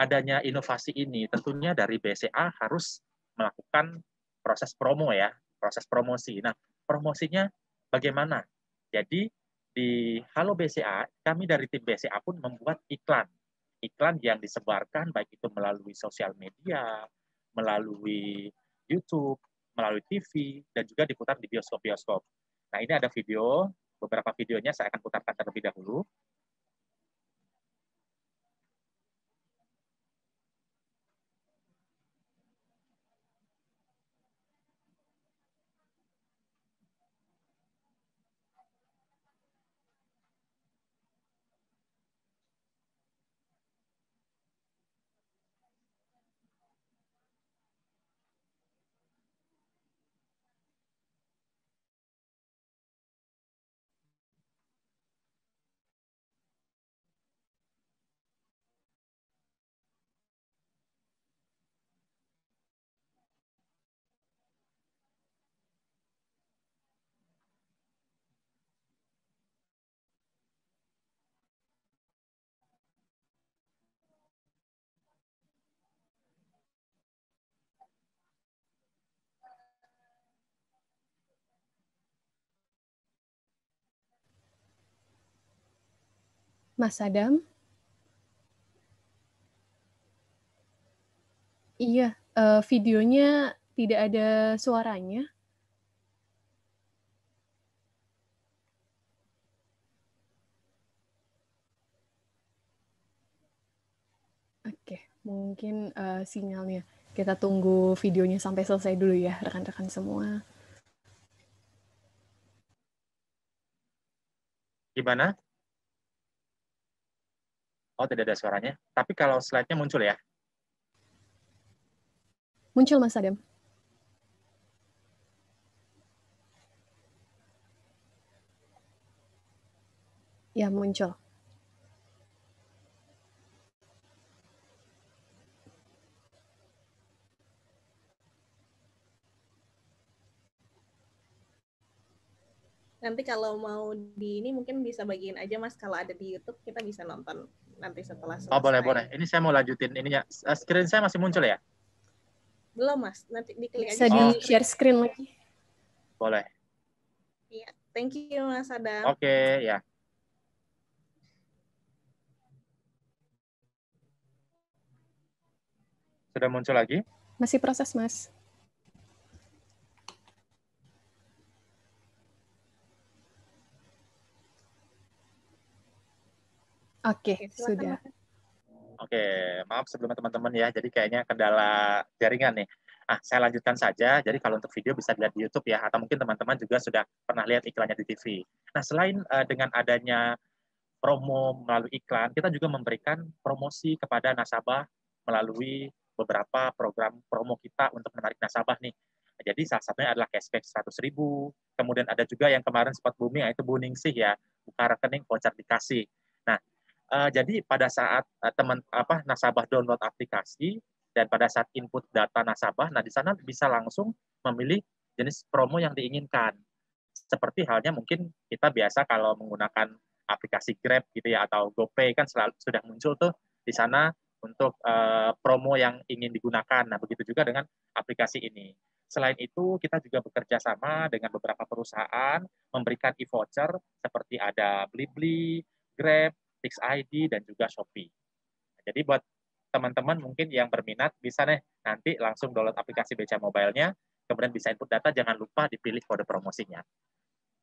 adanya inovasi ini, tentunya dari BCA harus melakukan proses promo ya, proses promosi. Nah, promosinya bagaimana? Jadi di Halo BCA, kami dari tim BCA pun membuat iklan. Iklan yang disebarkan baik itu melalui sosial media, melalui YouTube, melalui TV, dan juga diputar di bioskop-bioskop. Nah, ini ada video, beberapa videonya saya akan putarkan terlebih dahulu. Mas Adam? Iya, videonya tidak ada suaranya. Oke, mungkin sinyalnya. Kita tunggu videonya sampai selesai dulu ya, rekan-rekan semua. Gimana? Oh, tidak ada suaranya. Tapi kalau slide-nya muncul ya? Muncul, Mas Adam. Ya, muncul. Nanti kalau mau di ini mungkin bisa bagiin aja Mas, kalau ada di YouTube kita bisa nonton nanti setelah selesai. Oh, boleh. Ini saya mau lanjutin ininya. Screen saya masih muncul ya? Belum Mas, nanti diklik bisa aja. Bisa di share screen lagi. Boleh. Iya, thank you Mas Adam. Oke, ya. Sudah muncul lagi? Masih proses, Mas. Oke, sudah. Oke, maaf sebelumnya teman-teman ya. Jadi kayaknya kendala jaringan nih. Saya lanjutkan saja. Jadi kalau untuk video bisa dilihat di YouTube ya, atau mungkin teman-teman juga sudah pernah lihat iklannya di TV. Nah, selain dengan adanya promo melalui iklan, kita juga memberikan promosi kepada nasabah melalui beberapa program promo kita untuk menarik nasabah nih. Jadi salah satunya adalah cashback 100.000. Kemudian ada juga yang kemarin sempat booming, yaitu Buningsih ya, buka rekening voucher dikasih. Nah, jadi pada saat nasabah download aplikasi dan pada saat input data nasabah, nah di sana bisa langsung memilih jenis promo yang diinginkan. Seperti halnya mungkin kita biasa kalau menggunakan aplikasi Grab gitu ya atau GoPay kan selalu sudah muncul tuh di sana untuk promo yang ingin digunakan. Nah, begitu juga dengan aplikasi ini. Selain itu, kita juga bekerja sama dengan beberapa perusahaan memberikan e-voucher seperti ada Blibli, Grab, Tix ID, dan juga Shopee. Jadi buat teman-teman mungkin yang berminat bisa nih nanti langsung download aplikasi BCA Mobile-nya, kemudian bisa input data, jangan lupa dipilih kode promosinya.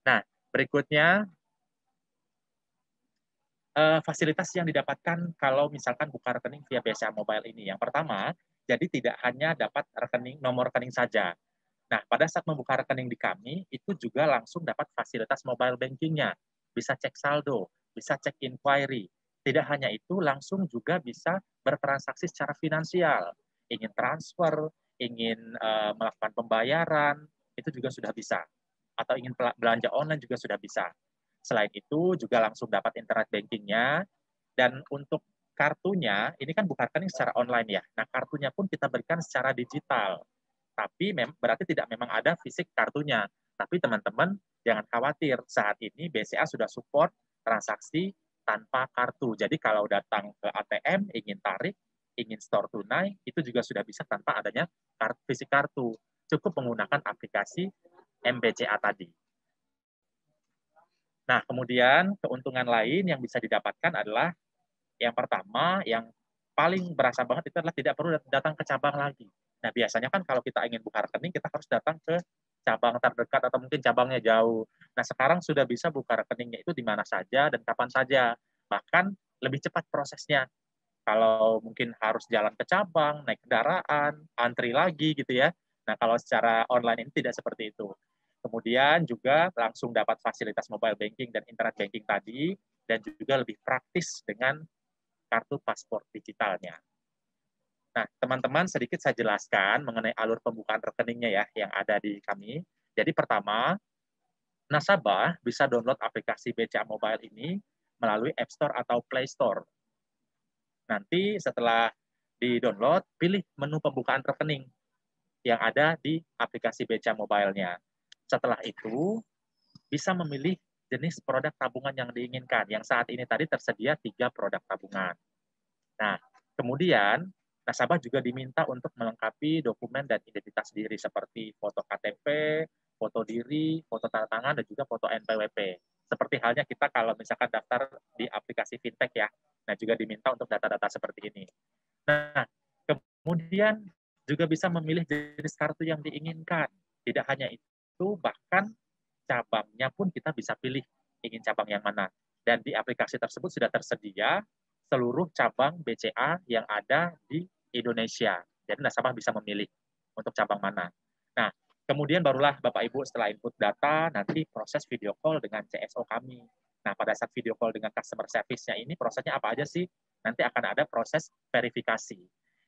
Nah, berikutnya fasilitas yang didapatkan kalau misalkan buka rekening via BCA Mobile ini. Yang pertama, jadi tidak hanya dapat nomor rekening saja. Nah, pada saat membuka rekening di kami, itu juga langsung dapat fasilitas mobile banking-nya. Bisa cek saldo, bisa cek inquiry. Tidak hanya itu, langsung juga bisa bertransaksi secara finansial. Ingin transfer, ingin melakukan pembayaran, itu juga sudah bisa. Atau ingin belanja online juga sudah bisa. Selain itu juga langsung dapat internet banking-nya, dan untuk kartunya, ini kan buka rekening secara online ya. Nah, kartunya pun kita berikan secara digital. Tapi berarti tidak memang ada fisik kartunya. Tapi teman-teman jangan khawatir, saat ini BCA sudah support transaksi tanpa kartu. Jadi kalau datang ke ATM ingin tarik, ingin store tunai, itu juga sudah bisa tanpa adanya fisik kartu. Cukup menggunakan aplikasi MBCA tadi. Nah, kemudian keuntungan lain yang bisa didapatkan adalah yang pertama, yang paling berasa banget itu adalah tidak perlu datang ke cabang lagi. Nah, biasanya kan kalau kita ingin buka rekening, kita harus datang ke cabang terdekat atau mungkin cabangnya jauh. Nah, sekarang sudah bisa buka rekeningnya itu di mana saja dan kapan saja. Bahkan lebih cepat prosesnya. Kalau mungkin harus jalan ke cabang, naik kendaraan, antri lagi gitu ya. Nah, kalau secara online ini tidak seperti itu. Kemudian juga langsung dapat fasilitas mobile banking dan internet banking tadi, dan juga lebih praktis dengan kartu paspor digitalnya. Nah, teman-teman sedikit saya jelaskan mengenai alur pembukaan rekeningnya ya yang ada di kami. Jadi pertama, nasabah bisa download aplikasi BCA Mobile ini melalui App Store atau Play Store. Nanti setelah di-download, pilih menu pembukaan rekening yang ada di aplikasi BCA Mobile-nya. Setelah itu, bisa memilih jenis produk tabungan yang diinginkan. Yang saat ini tadi tersedia 3 produk tabungan. Nah, kemudian nasabah juga diminta untuk melengkapi dokumen dan identitas diri seperti foto KTP, foto diri, foto tanda tangan, dan juga foto NPWP. Seperti halnya kita kalau misalkan daftar di aplikasi fintech ya. Nah, juga diminta untuk data-data seperti ini. Nah, kemudian juga bisa memilih jenis kartu yang diinginkan. Tidak hanya itu, bahkan cabangnya pun kita bisa pilih ingin cabang yang mana. Dan di aplikasi tersebut sudah tersedia seluruh cabang BCA yang ada di Indonesia. Jadi nasabah bisa memilih untuk cabang mana. Nah, kemudian barulah Bapak Ibu setelah input data, nanti proses video call dengan CSO kami. Nah, pada saat video call dengan customer service-nya ini, prosesnya apa aja sih? Nanti akan ada proses verifikasi.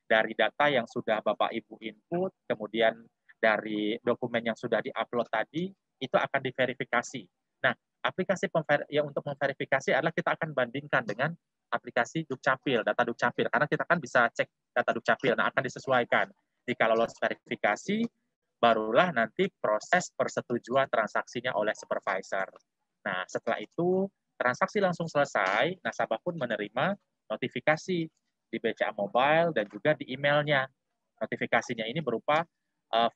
Dari data yang sudah Bapak Ibu input, kemudian dari dokumen yang sudah di-upload tadi, itu akan diverifikasi. Nah, aplikasi yang untuk memverifikasi adalah kita akan bandingkan dengan aplikasi Dukcapil, data Dukcapil, karena kita kan bisa cek data Dukcapil, nah akan disesuaikan. Jika lolos verifikasi, barulah nanti proses persetujuan transaksinya oleh supervisor. Nah, setelah itu, transaksi langsung selesai, nasabah pun menerima notifikasi di BCA Mobile dan juga di emailnya. Notifikasinya ini berupa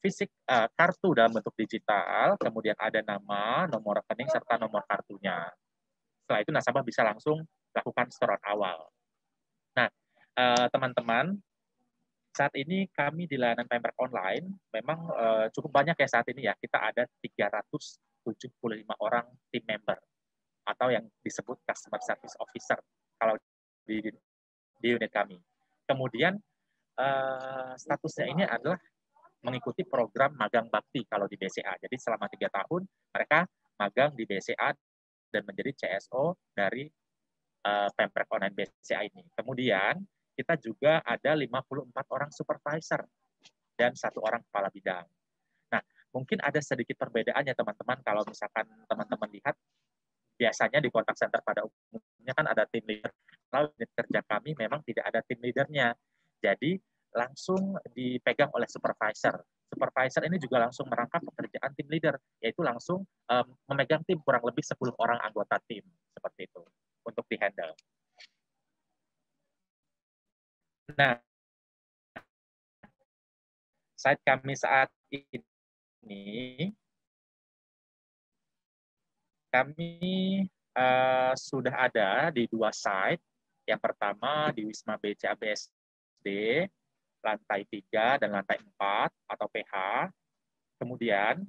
fisik kartu dalam bentuk digital, kemudian ada nama, nomor rekening, serta nomor kartunya. Setelah itu nasabah bisa langsung lakukan setoran awal. Nah, teman-teman, saat ini kami di layanan Pemprov Online memang cukup banyak ya saat ini ya. Kita ada 375 orang tim member atau yang disebut Customer Service Officer kalau di unit kami. Kemudian statusnya ini adalah mengikuti program magang bakti kalau di BCA. Jadi selama 3 tahun mereka magang di BCA dan menjadi CSO dari Pemprov Online BCA ini. Kemudian kita juga ada 54 orang supervisor dan 1 orang kepala bidang. Nah, mungkin ada sedikit perbedaan ya teman-teman kalau misalkan teman-teman lihat biasanya di contact center pada umumnya kan ada tim leader. Kalau unit kerja kami memang tidak ada tim leadernya. Jadi langsung dipegang oleh supervisor. Supervisor ini juga langsung merangkap pekerjaan tim leader, yaitu langsung memegang tim kurang lebih 10 orang anggota tim, seperti itu, untuk di-handle. Nah, site kami saat ini, kami sudah ada di 2 site. Yang pertama di Wisma BCA BSD, lantai 3 dan lantai 4 atau PH. Kemudian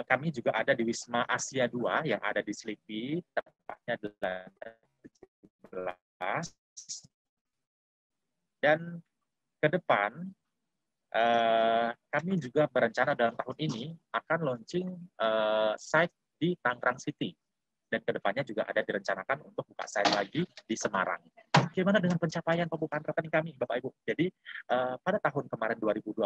kami juga ada di Wisma Asia 2 yang ada di Slipi, tepatnya di lantai 17. Dan ke depan kami juga berencana dalam tahun ini akan launching site di Tangerang City. Dan kedepannya juga ada direncanakan untuk buka site lagi di Semarang. Bagaimana dengan pencapaian pembukaan rekening kami, Bapak Ibu? Jadi pada tahun kemarin 2020,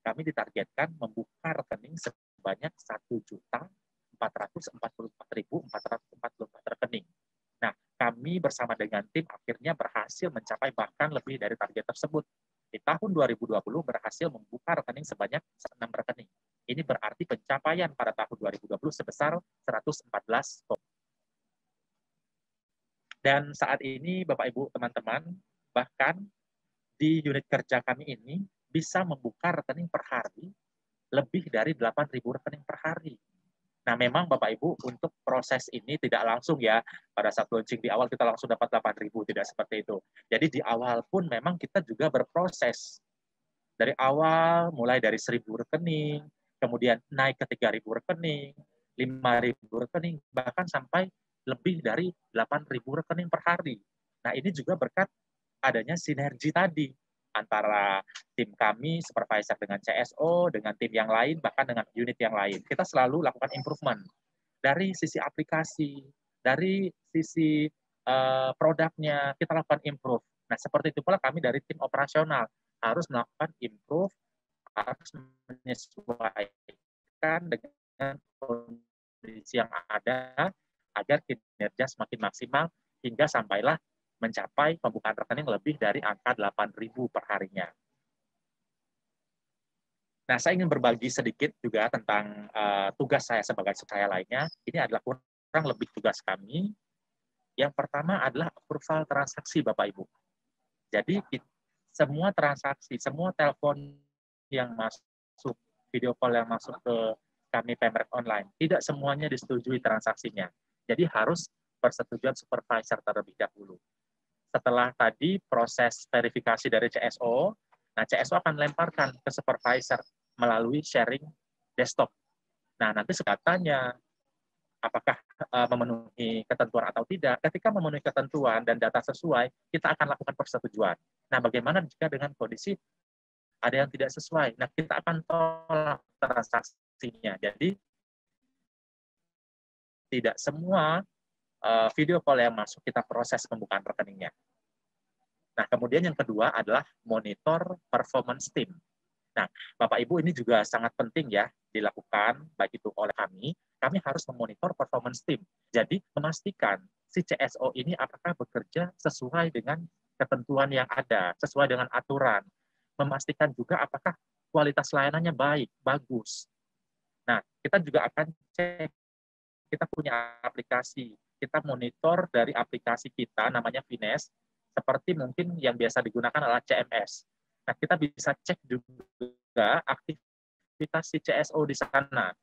kami ditargetkan membuka rekening sebanyak 1.444.444 rekening. Nah, kami bersama dengan tim akhirnya berhasil mencapai bahkan lebih dari target tersebut. Di tahun 2020 berhasil membuka rekening sebanyak 6 rekening. Ini berarti pencapaian pada tahun 2020 sebesar 114. Dan saat ini Bapak Ibu teman-teman, bahkan di unit kerja kami ini bisa membuka rekening per hari lebih dari 8.000 rekening per hari. Nah, memang Bapak Ibu untuk proses ini tidak langsung ya, pada saat launching di awal kita langsung dapat 8.000, tidak seperti itu. Jadi di awal pun memang kita juga berproses. Dari awal mulai dari 1.000 rekening, kemudian naik ke 3.000 rekening, 5.000 rekening, bahkan sampai lebih dari 8.000 rekening per hari. Nah, ini juga berkat adanya sinergi tadi antara tim kami, supervisor dengan CSO, dengan tim yang lain, bahkan dengan unit yang lain. Kita selalu lakukan improvement dari sisi aplikasi, dari sisi produknya, kita lakukan improve. Nah, seperti itu pula kami dari tim operasional harus melakukan improve, harus menyesuaikan dengan kondisi yang ada agar kinerja semakin maksimal hingga sampailah mencapai pembukaan rekening lebih dari angka 8.000 per harinya. Nah, saya ingin berbagi sedikit juga tentang tugas saya sebagai supplier lainnya. Ini adalah kurang lebih tugas kami. Yang pertama adalah approval transaksi, Bapak Ibu. Jadi, semua transaksi, semua telepon yang masuk, video call yang masuk ke kami Pemrek Online, tidak semuanya disetujui transaksinya. Jadi, harus persetujuan supervisor terlebih dahulu. Setelah tadi proses verifikasi dari CSO, nah CSO akan lemparkan ke supervisor melalui sharing desktop. Nah, nanti sekatanya apakah memenuhi ketentuan atau tidak. Ketika memenuhi ketentuan dan data sesuai, kita akan lakukan persetujuan. Nah, bagaimana jika dengan kondisi ada yang tidak sesuai? Nah, kita akan tolak transaksinya. Jadi, tidak semua video call yang masuk kita proses pembukaan rekeningnya. Nah, kemudian yang kedua adalah monitor performance team. Nah, Bapak Ibu ini juga sangat penting ya dilakukan, baik itu oleh kami harus memonitor performance team. Jadi, memastikan si CSO ini apakah bekerja sesuai dengan ketentuan yang ada, sesuai dengan aturan. Memastikan juga apakah kualitas layanannya baik, bagus. Nah, kita juga akan cek, kita punya aplikasi, kita monitor dari aplikasi kita, namanya Vines, seperti mungkin yang biasa digunakan adalah CMS. Nah, kita bisa cek juga aktivitas si CSO di sana,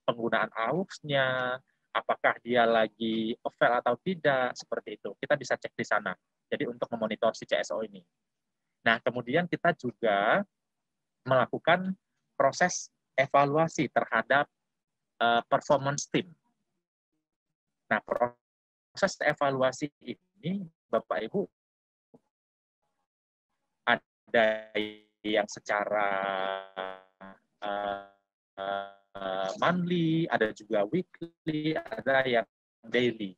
penggunaan AUX-nya, apakah dia lagi fail atau tidak, seperti itu. Kita bisa cek di sana. Jadi untuk memonitor si CSO ini. Nah, kemudian kita juga melakukan proses evaluasi terhadap performance team. Nah, proses evaluasi ini, Bapak Ibu, ada yang secara monthly, ada juga weekly, ada yang daily.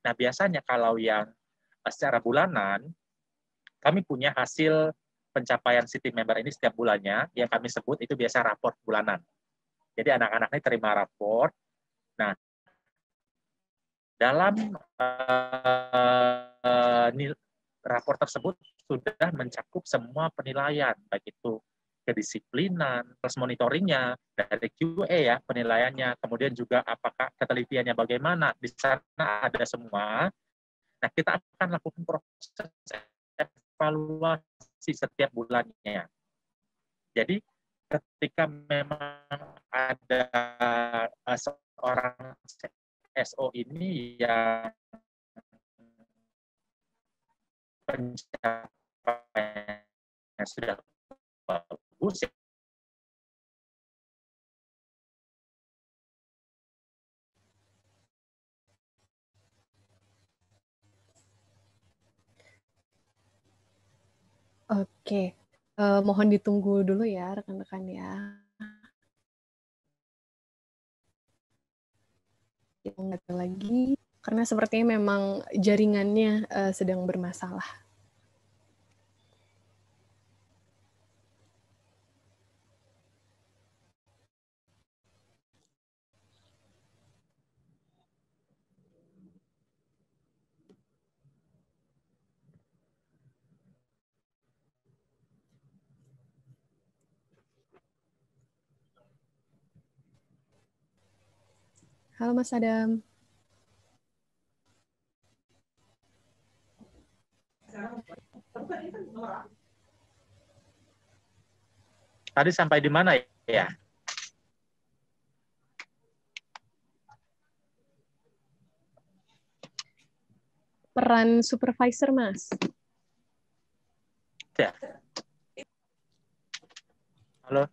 Nah, biasanya kalau yang secara bulanan, kami punya hasil pencapaian si team member ini setiap bulannya, yang kami sebut itu biasa raport bulanan. Jadi anak-anak ini terima raport. Nah, dalam raport tersebut sudah mencakup semua penilaian, baik itu kedisiplinan, terus monitoringnya, dari QA ya, penilaiannya, kemudian juga apakah ketelitiannya bagaimana, di sana ada semua. Nah, kita akan lakukan proses evaluasi setiap bulannya. Jadi, ketika memang ada seorang SO ini yang pencapaiannya sudah bagus, Oke, mohon ditunggu dulu ya rekan-rekan ya. Yang ada lagi, karena sepertinya memang jaringannya sedang bermasalah. Halo Mas Adam. Tadi sampai di mana ya? Peran supervisor, Mas. Ya. Halo,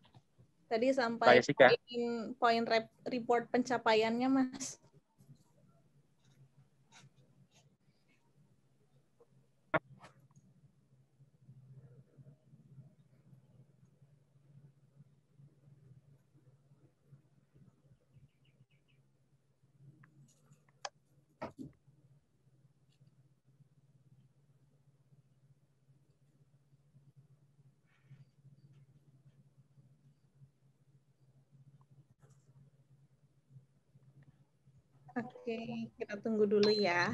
Tadi Mbak sampai Jessica. poin report pencapaiannya, Mas. Oke, kita tunggu dulu ya.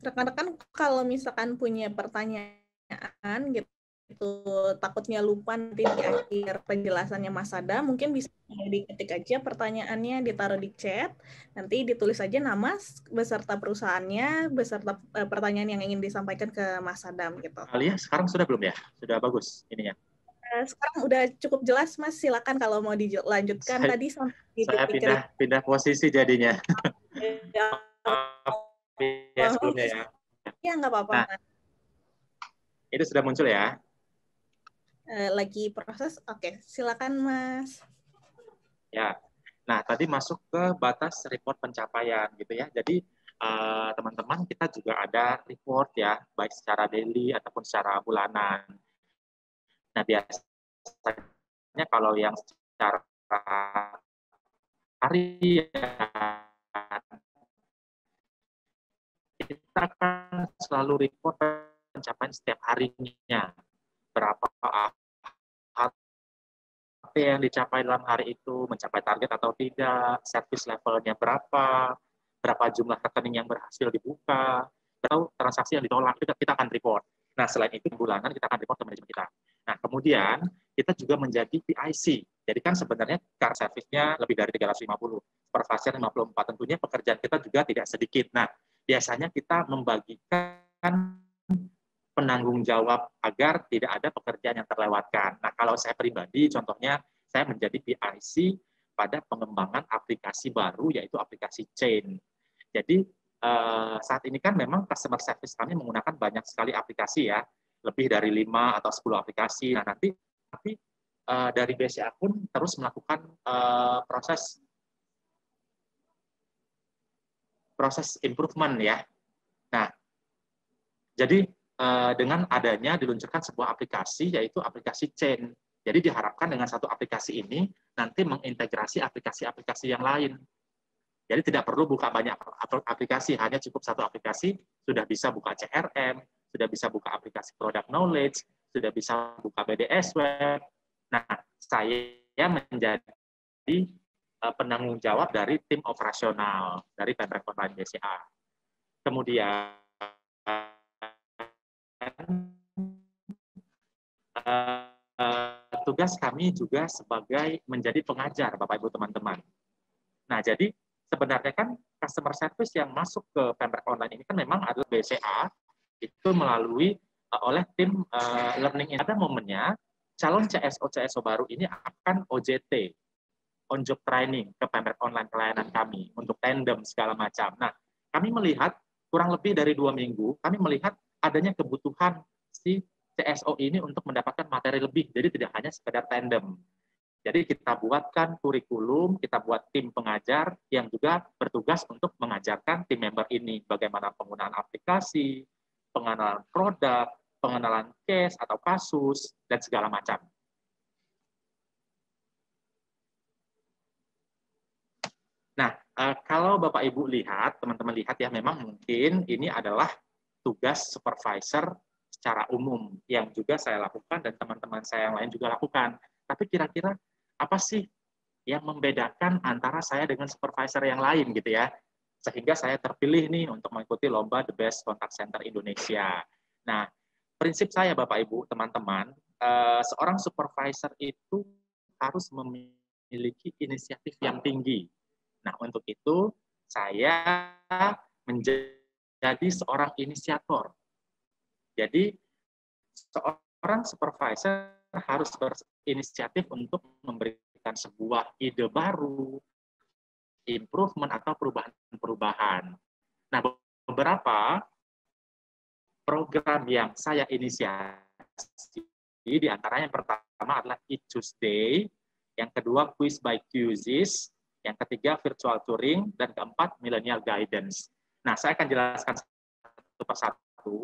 Rekan-rekan kalau misalkan punya pertanyaan gitu, takutnya lupa nanti di akhir penjelasannya Mas Sada, mungkin bisa diketik aja pertanyaannya, ditaruh di chat, nanti ditulis aja nama beserta perusahaannya, beserta pertanyaan yang ingin disampaikan ke Mas Sadam gitu. Alia sekarang sudah belum ya? Sudah bagus ininya. Sekarang udah cukup jelas, Mas. Silakan kalau mau dilanjutkan. Tadi sampai Saya pindah posisi jadinya. Ya sebelumnya ya. Ya nggak apa-apa. Nah, itu sudah muncul ya? Lagi proses. Oke, silakan Mas. Ya. Nah, tadi masuk ke batas report pencapaian gitu ya. Jadi teman-teman kita juga ada report ya, baik secara daily ataupun secara bulanan. Nah, biasanya kalau yang secara harian kita akan selalu report pencapaian setiap harinya. Berapa HP yang dicapai dalam hari itu, mencapai target atau tidak, service levelnya berapa jumlah rekening yang berhasil dibuka, atau transaksi yang ditolak, itu kita akan report. Nah, selain itu, bulanan kita akan report ke manajemen kita. Nah, kemudian kita juga menjadi PIC. Jadi kan sebenarnya car service-nya lebih dari 350, supervisor 54. Tentunya pekerjaan kita juga tidak sedikit. Nah, biasanya kita membagikan penanggung jawab agar tidak ada pekerjaan yang terlewatkan. Nah, kalau saya pribadi, contohnya saya menjadi PIC pada pengembangan aplikasi baru, yaitu aplikasi Chain. Jadi, saat ini kan memang customer service kami menggunakan banyak sekali aplikasi ya, lebih dari 5 atau 10 aplikasi. Nah, nanti dari BCA pun terus melakukan proses improvement ya. Nah, jadi dengan adanya diluncurkan sebuah aplikasi, yaitu aplikasi Chain. Jadi diharapkan dengan satu aplikasi ini nanti mengintegrasi aplikasi-aplikasi yang lain. Jadi tidak perlu buka banyak aplikasi, hanya cukup satu aplikasi, sudah bisa buka CRM, sudah bisa buka aplikasi product knowledge, sudah bisa buka BDS web. Nah, saya menjadi penanggung jawab dari tim operasional dari Pemprov Online BCA. Kemudian tugas kami juga sebagai menjadi pengajar, Bapak Ibu teman-teman. Nah, jadi sebenarnya kan customer service yang masuk ke Pemprov Online ini kan memang adalah BCA itu melalui oleh tim learning. Pada momennya calon CSO baru ini akan OJT, on job training ke Pemprov Online pelayanan kami untuk tandem segala macam. Nah, kami melihat kurang lebih dari 2 minggu, kami melihat adanya kebutuhan si CSO ini untuk mendapatkan materi lebih, jadi tidak hanya sekedar tandem. Jadi kita buatkan kurikulum, kita buat tim pengajar yang juga bertugas untuk mengajarkan tim member ini bagaimana penggunaan aplikasi, pengenalan produk, pengenalan case atau kasus, dan segala macam. Nah, kalau Bapak Ibu lihat, teman-teman lihat ya, memang mungkin ini adalah tugas supervisor secara umum yang juga saya lakukan dan teman-teman saya yang lain juga lakukan. Tapi kira-kira apa sih yang membedakan antara saya dengan supervisor yang lain gitu ya? Sehingga saya terpilih nih untuk mengikuti lomba The Best Contact Center Indonesia. Nah, prinsip saya Bapak Ibu, teman-teman, seorang supervisor itu harus memiliki memiliki inisiatif yang tinggi. Nah, untuk itu saya menjadi seorang inisiator. Jadi, seorang supervisor harus berinisiatif untuk memberikan sebuah ide baru, improvement atau perubahan-perubahan. Nah, beberapa program yang saya inisiasi, di antaranya yang pertama adalah Eat Tuesday, yang kedua Quiz by Quizzes, yang ketiga Virtual Touring, dan keempat Millennial Guidance. Nah, saya akan jelaskan satu persatu.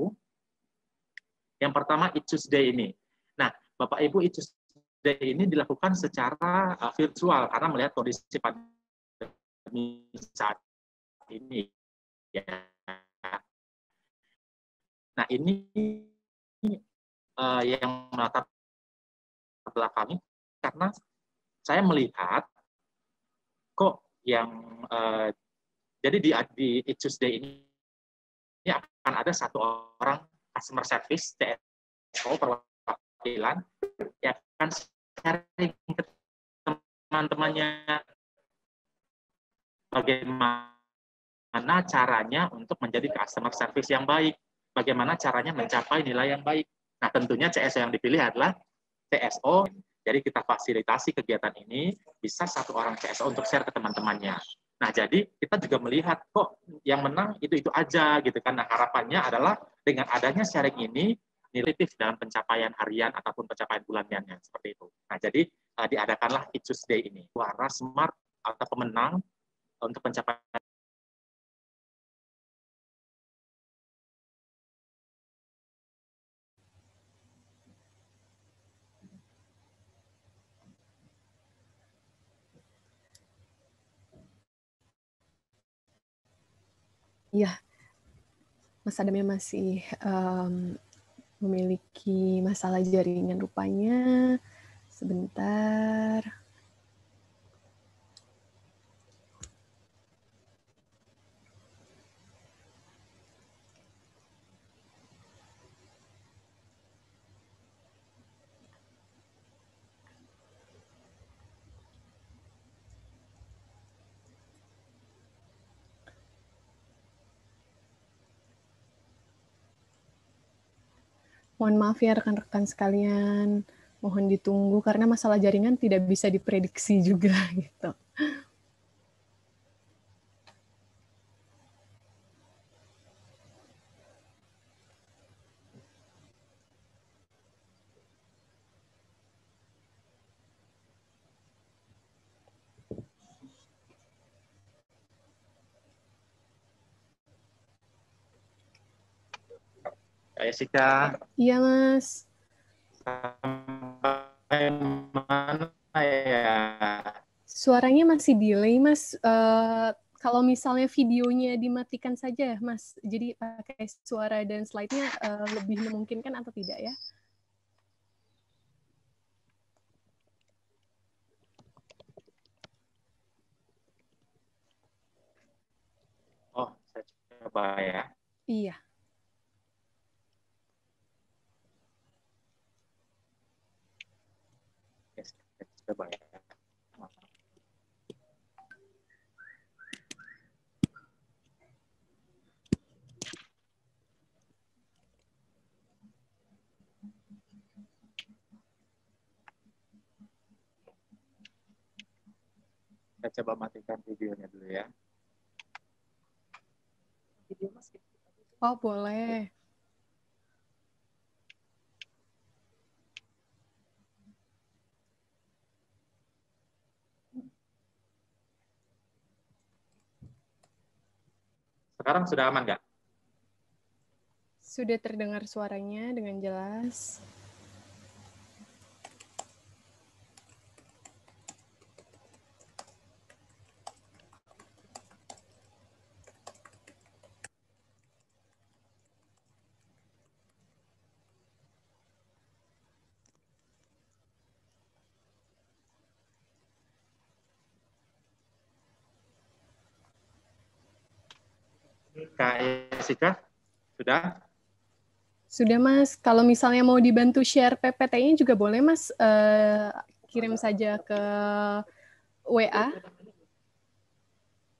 Yang pertama Eat Tuesday ini. Nah, Bapak Ibu, Eat Tuesday ini dilakukan secara virtual karena melihat kondisi pandemi saat ini. Ya. Nah, ini yang melatar belakangi karena saya melihat kok yang jadi di Eat Tuesday ini akan ada satu orang customer service CSO perwakilan yang akan sharing ke teman-temannya bagaimana caranya untuk menjadi customer service yang baik, bagaimana caranya mencapai nilai yang baik. Nah, tentunya CSO yang dipilih adalah CSO. Jadi kita fasilitasi kegiatan ini, bisa satu orang CSO untuk share ke teman-temannya. Nah, jadi kita juga melihat kok yang menang itu aja gitu kan. Nah, harapannya adalah dengan adanya sharing ini nilai dalam pencapaian harian ataupun pencapaian bulanannya seperti itu. Nah, jadi diadakanlah Eat Tuesday ini. Suara smart atau pemenang untuk pencapaian. Iya, Mas Adamnya masih memiliki masalah jaringan rupanya. Sebentar. Mohon maaf ya rekan-rekan sekalian, mohon ditunggu karena masalah jaringan tidak bisa diprediksi juga gitu. Jessica. Iya, Mas. Sampai mana ya? Suaranya masih delay, Mas. Kalau misalnya videonya dimatikan saja, Mas. Jadi pakai suara dan slide-nya lebih memungkinkan atau tidak ya? Oh, saya coba ya. Iya. Saya coba ya. Saya coba matikan videonya dulu ya. Oh, boleh. Sekarang sudah aman nggak? Sudah terdengar suaranya dengan jelas. Kak Jessica, sudah? Sudah, Mas. Kalau misalnya mau dibantu share PPT-nya juga boleh, Mas. Kirim saja ke WA.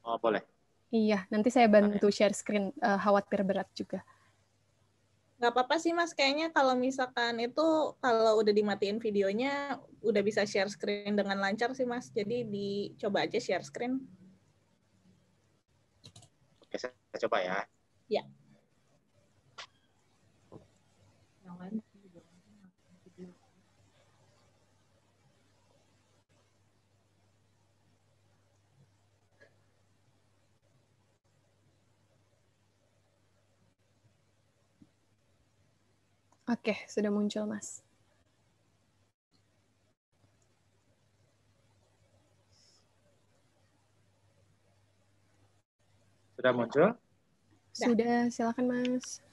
Oh, boleh. Iya, nanti saya bantu share screen, khawatir berat juga. Nggak apa-apa sih Mas, kayaknya kalau misalkan itu kalau udah dimatiin videonya udah bisa share screen dengan lancar sih Mas. Jadi dicoba aja share screen. Oke, saya coba ya. Ya. Oke, sudah muncul, Mas. Sudah muncul? Sudah, silakan Mas.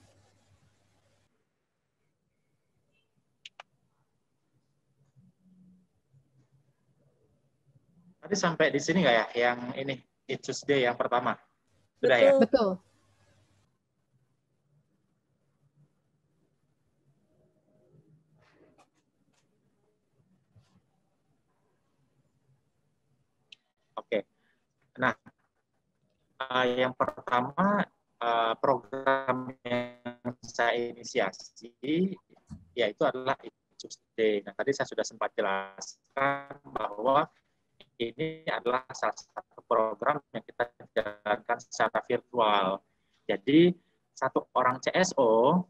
Tadi sampai di sini nggak ya? Yang ini, It's Tuesday yang pertama. Sudah Betul. ya? Betul. Oke. Nah, yang pertama program yang saya inisiasi yaitu adalah It's Tuesday. Nah, tadi saya sudah sempat jelaskan bahwa ini adalah salah satu program yang kita jalankan secara virtual. Jadi, satu orang CSO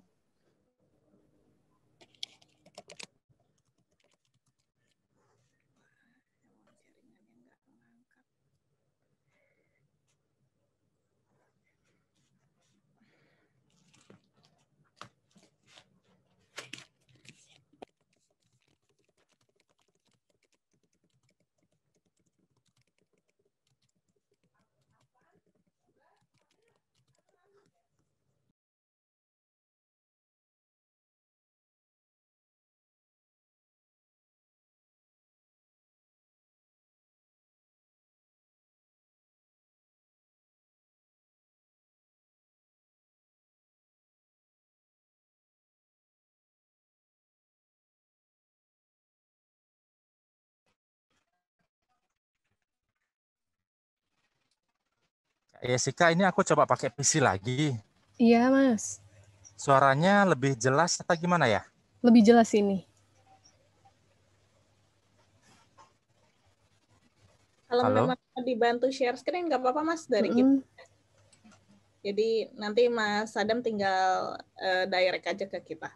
Jessica, ini aku coba pakai PC lagi. Iya, Mas. Suaranya lebih jelas atau gimana ya? Lebih jelas ini. Kalau Halo? memang dibantu share screen nggak apa-apa Mas dari kita. Jadi nanti Mas Adam tinggal direct aja ke kita.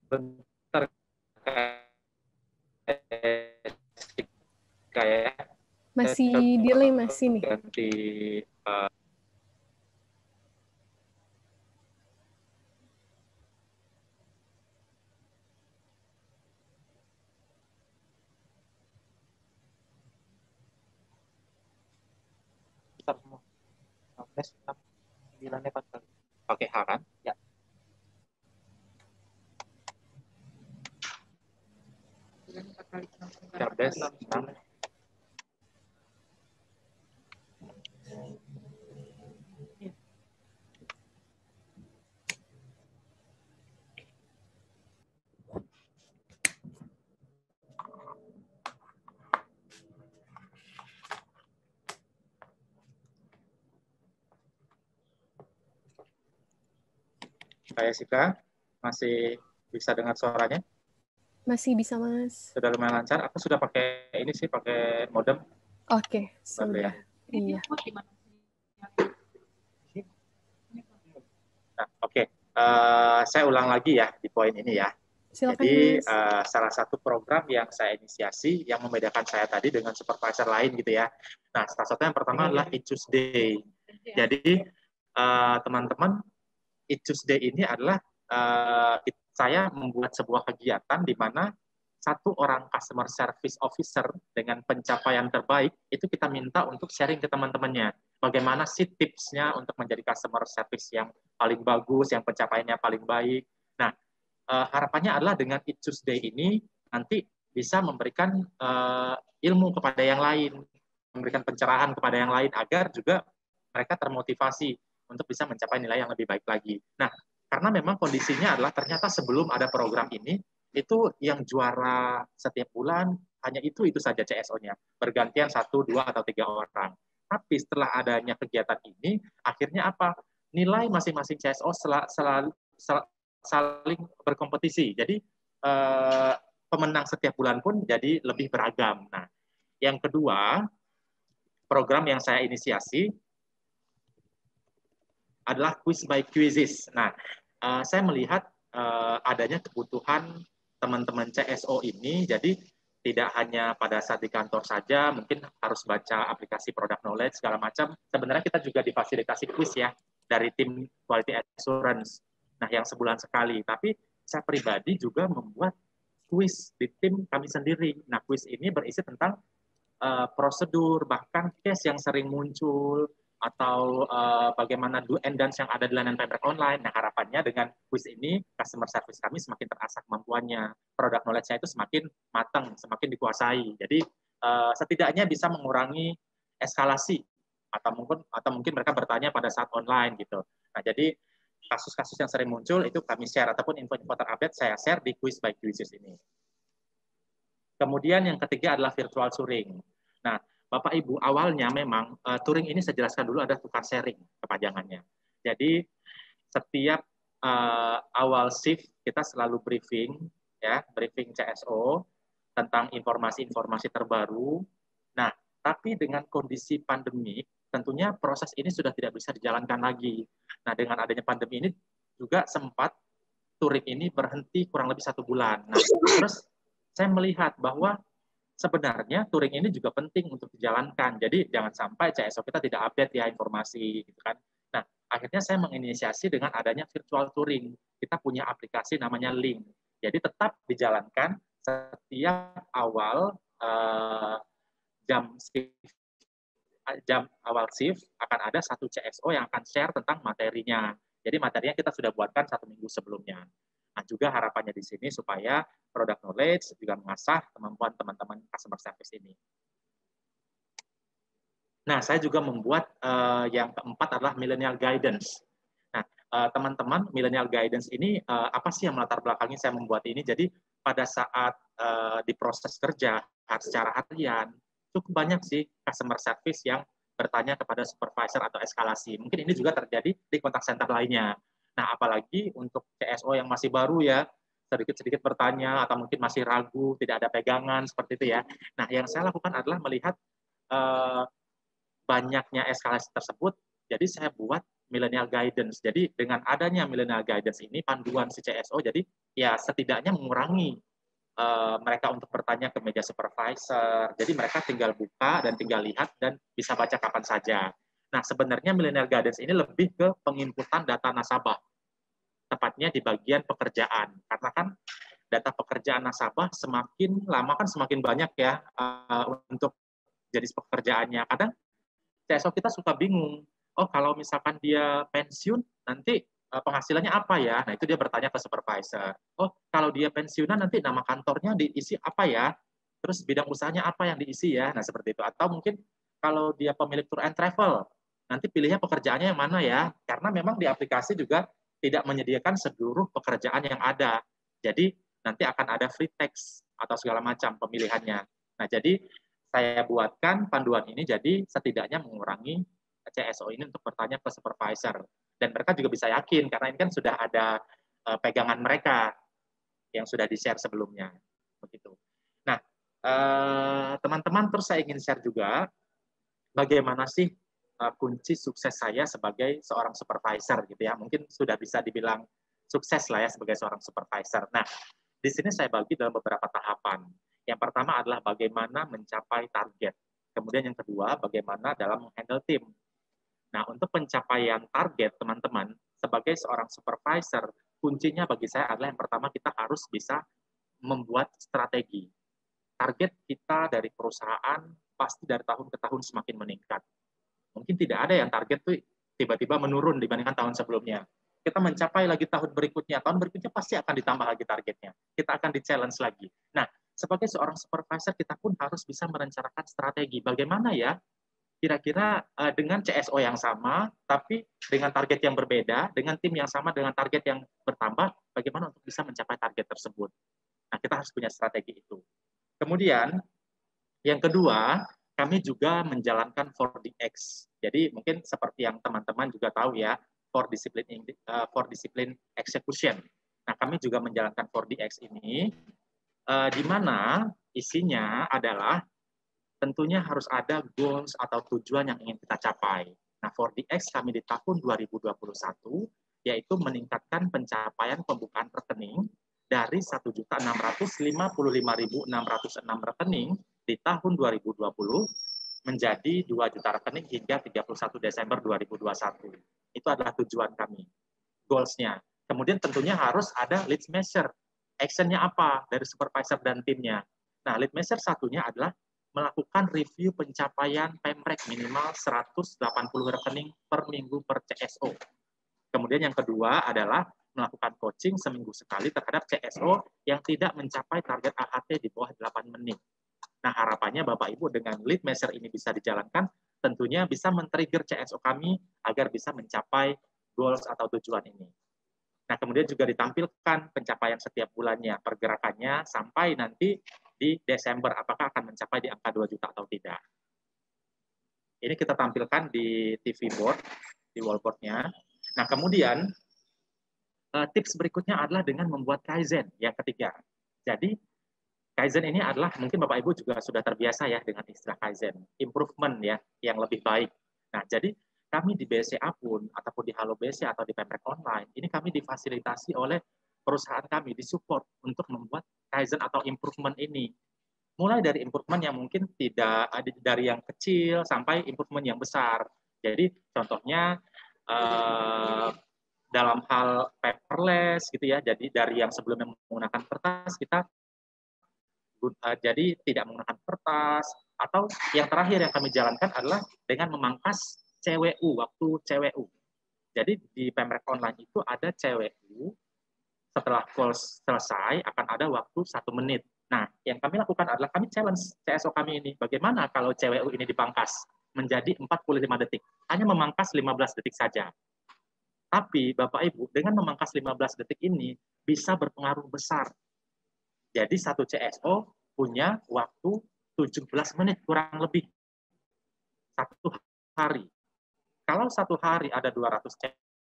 Bentar, kayak Masih delay, Mas, ini. ganti semua. 9 kali. Oke, H kan? Ya. Cerdas. Kayak Sika, masih bisa dengar suaranya? Masih bisa, Mas. Sudah lumayan lancar. Aku sudah pakai ini sih, pakai modem. Oke, sudah. Ya. Iya. Nah, oke. Saya ulang lagi ya di poin ini ya. Silakan, Jadi Mas. salah satu program yang saya inisiasi yang membedakan saya tadi dengan supervisor lain gitu ya. Nah, salah satu yang pertama adalah It's Tuesday. Jadi teman-teman, Eat Tuesday ini adalah saya membuat sebuah kegiatan di mana satu orang customer service officer dengan pencapaian terbaik itu kita minta untuk sharing ke teman-temannya. Bagaimana sih tipsnya untuk menjadi customer service yang paling bagus, yang pencapaiannya paling baik. Nah, harapannya adalah dengan Eat Tuesday ini nanti bisa memberikan ilmu kepada yang lain, memberikan pencerahan kepada yang lain agar juga mereka termotivasi untuk bisa mencapai nilai yang lebih baik lagi. Nah, karena memang kondisinya adalah ternyata sebelum ada program ini, itu yang juara setiap bulan hanya itu saja CSO-nya, bergantian 1, 2, atau 3 orang. Tapi setelah adanya kegiatan ini, akhirnya apa? Nilai masing-masing CSO saling berkompetisi. Jadi pemenang setiap bulan pun jadi lebih beragam. Nah, yang kedua, program yang saya inisiasi adalah quiz by quizzes. Nah, saya melihat adanya kebutuhan teman-teman CSO ini, jadi tidak hanya pada saat di kantor saja, mungkin harus baca aplikasi product knowledge, segala macam. Sebenarnya kita juga difasilitasi quiz ya, dari tim quality assurance. Nah, yang sebulan sekali. Tapi saya pribadi juga membuat quiz di tim kami sendiri. Nah, quiz ini berisi tentang prosedur, bahkan case yang sering muncul, atau bagaimana do and don'ts yang ada di layanan payback online. Nah, harapannya dengan quiz ini, customer service kami semakin terasah kemampuannya, product knowledge-nya itu semakin matang, semakin dikuasai. Jadi, setidaknya bisa mengurangi eskalasi, atau mungkin mereka bertanya pada saat online gitu. Nah, jadi kasus-kasus yang sering muncul itu kami share, ataupun info-info terupdate saya share di quiz by quizzes ini. Kemudian yang ketiga adalah virtual touring. Nah, Bapak Ibu, awalnya memang touring ini saya jelaskan dulu ada tukar sharing kepanjangannya. Jadi setiap awal shift kita selalu briefing, ya, briefing CSO tentang informasi-informasi terbaru. Nah, tapi dengan kondisi pandemi, tentunya proses ini sudah tidak bisa dijalankan lagi. Nah, dengan adanya pandemi ini juga sempat touring ini berhenti kurang lebih 1 bulan. Nah, terus saya melihat bahwa sebenarnya touring ini juga penting untuk dijalankan. Jadi jangan sampai CSO kita tidak update ya informasi gitu kan. Nah, akhirnya saya menginisiasi dengan adanya virtual touring. Kita punya aplikasi namanya Link. Jadi tetap dijalankan setiap awal jam awal shift akan ada satu CSO yang akan share tentang materinya. Jadi materinya kita sudah buatkan 1 minggu sebelumnya. Nah, juga harapannya di sini supaya product knowledge juga mengasah kemampuan teman-teman customer service ini. Nah, saya juga membuat yang keempat adalah millennial guidance. Nah, teman-teman, millennial guidance ini apa sih yang melatar belakangi saya membuat ini? Jadi pada saat di proses kerja secara harian, cukup banyak sih customer service yang bertanya kepada supervisor atau eskalasi. Mungkin ini juga terjadi di kontak center lainnya. Nah, apalagi untuk CSO yang masih baru ya, sedikit-sedikit bertanya atau mungkin masih ragu, tidak ada pegangan seperti itu ya. Nah, yang saya lakukan adalah melihat banyaknya eskalasi tersebut, jadi saya buat millennial guidance. Jadi dengan adanya millennial guidance ini, panduan si CSO, jadi ya setidaknya mengurangi mereka untuk bertanya ke meja supervisor. Jadi mereka tinggal buka dan tinggal lihat dan bisa baca kapan saja. Nah, sebenarnya millennial guidance ini lebih ke penginputan data nasabah, tepatnya di bagian pekerjaan. Karena kan data pekerjaan nasabah semakin lama kan semakin banyak ya untuk jenis pekerjaannya. Kadang CSO kita suka bingung. Oh, kalau misalkan dia pensiun, nanti penghasilannya apa ya? Nah, itu dia bertanya ke supervisor. Oh, kalau dia pensiunan, nanti nama kantornya diisi apa ya? Terus bidang usahanya apa yang diisi ya? Nah, seperti itu. Atau mungkin kalau dia pemilik tour and travel, nanti pilihnya pekerjaannya yang mana ya? Karena memang di aplikasi juga tidak menyediakan seluruh pekerjaan yang ada. Jadi, nanti akan ada free text atau segala macam pemilihannya. Nah, jadi saya buatkan panduan ini jadi setidaknya mengurangi CSO ini untuk bertanya ke supervisor. Dan mereka juga bisa yakin, karena ini kan sudah ada pegangan mereka yang sudah di-share sebelumnya. Begitu. Nah, teman-teman, terus saya ingin share juga bagaimana sih kunci sukses saya sebagai seorang supervisor gitu ya. Mungkin sudah bisa dibilang sukses lah ya sebagai seorang supervisor. Nah, di sini saya bagi dalam beberapa tahapan. Yang pertama adalah bagaimana mencapai target. Kemudian yang kedua, bagaimana dalam menghandle tim. Nah, untuk pencapaian target teman-teman, sebagai seorang supervisor, kuncinya bagi saya adalah yang pertama kita harus bisa membuat strategi. Target kita dari perusahaan pasti dari tahun ke tahun semakin meningkat. Mungkin tidak ada yang target tuh tiba-tiba menurun dibandingkan tahun sebelumnya. Kita mencapai lagi tahun berikutnya pasti akan ditambah lagi targetnya. Kita akan di-challenge lagi. Nah, sebagai seorang supervisor, kita pun harus bisa merencanakan strategi. Bagaimana ya kira-kira dengan CSO yang sama, tapi dengan target yang berbeda, dengan tim yang sama, dengan target yang bertambah, bagaimana untuk bisa mencapai target tersebut. Nah, kita harus punya strategi itu. Kemudian, yang kedua, kami juga menjalankan 4DX. Jadi, mungkin seperti yang teman-teman juga tahu ya, 4 discipline execution. Nah, kami juga menjalankan 4DX ini, di mana isinya adalah tentunya harus ada goals atau tujuan yang ingin kita capai. Nah, 4DX kami di tahun 2021, yaitu meningkatkan pencapaian pembukaan rekening dari 1.655.606 rekening di tahun 2020 menjadi 2 juta rekening hingga 31 Desember 2021. Itu adalah tujuan kami, goals-nya. Kemudian tentunya harus ada lead measure. Action-nya apa dari supervisor dan timnya. Nah, lead measure satunya adalah melakukan review pencapaian PEMREK minimal 180 rekening per minggu per CSO. Kemudian yang kedua adalah melakukan coaching seminggu sekali terhadap CSO yang tidak mencapai target AHT di bawah 8 menit. Nah, harapannya Bapak Ibu dengan lead measure ini bisa dijalankan, tentunya bisa men-trigger CSO kami agar bisa mencapai goals atau tujuan ini. Nah, kemudian juga ditampilkan pencapaian setiap bulannya, pergerakannya sampai nanti di Desember, apakah akan mencapai di angka 2 juta atau tidak. Ini kita tampilkan di TV board, di wallboard-nya. Nah, kemudian tips berikutnya adalah dengan membuat Kaizen, yang ketiga. Jadi, Kaizen ini adalah, mungkin Bapak Ibu juga sudah terbiasa ya dengan istilah Kaizen, improvement ya, yang lebih baik. Nah, jadi kami di BCA pun, ataupun di Halo BCA atau di PEMREK Online, ini kami difasilitasi oleh perusahaan kami, disupport untuk membuat Kaizen atau improvement ini. Mulai dari improvement yang mungkin tidak ada dari yang kecil sampai improvement yang besar. Jadi contohnya dalam hal paperless gitu ya, jadi dari yang sebelumnya menggunakan kertas kita jadi tidak menggunakan kertas, atau yang terakhir yang kami jalankan adalah dengan memangkas CWU, waktu CWU. Jadi di PEMREK Online itu ada CWU, setelah calls selesai akan ada waktu 1 menit. Nah, yang kami lakukan adalah kami challenge CSO kami ini, bagaimana kalau CWU ini dipangkas menjadi 45 detik, hanya memangkas 15 detik saja. Tapi Bapak Ibu, dengan memangkas 15 detik ini bisa berpengaruh besar. Jadi satu CSO punya waktu 17 menit kurang lebih. Satu hari. Kalau satu hari ada 200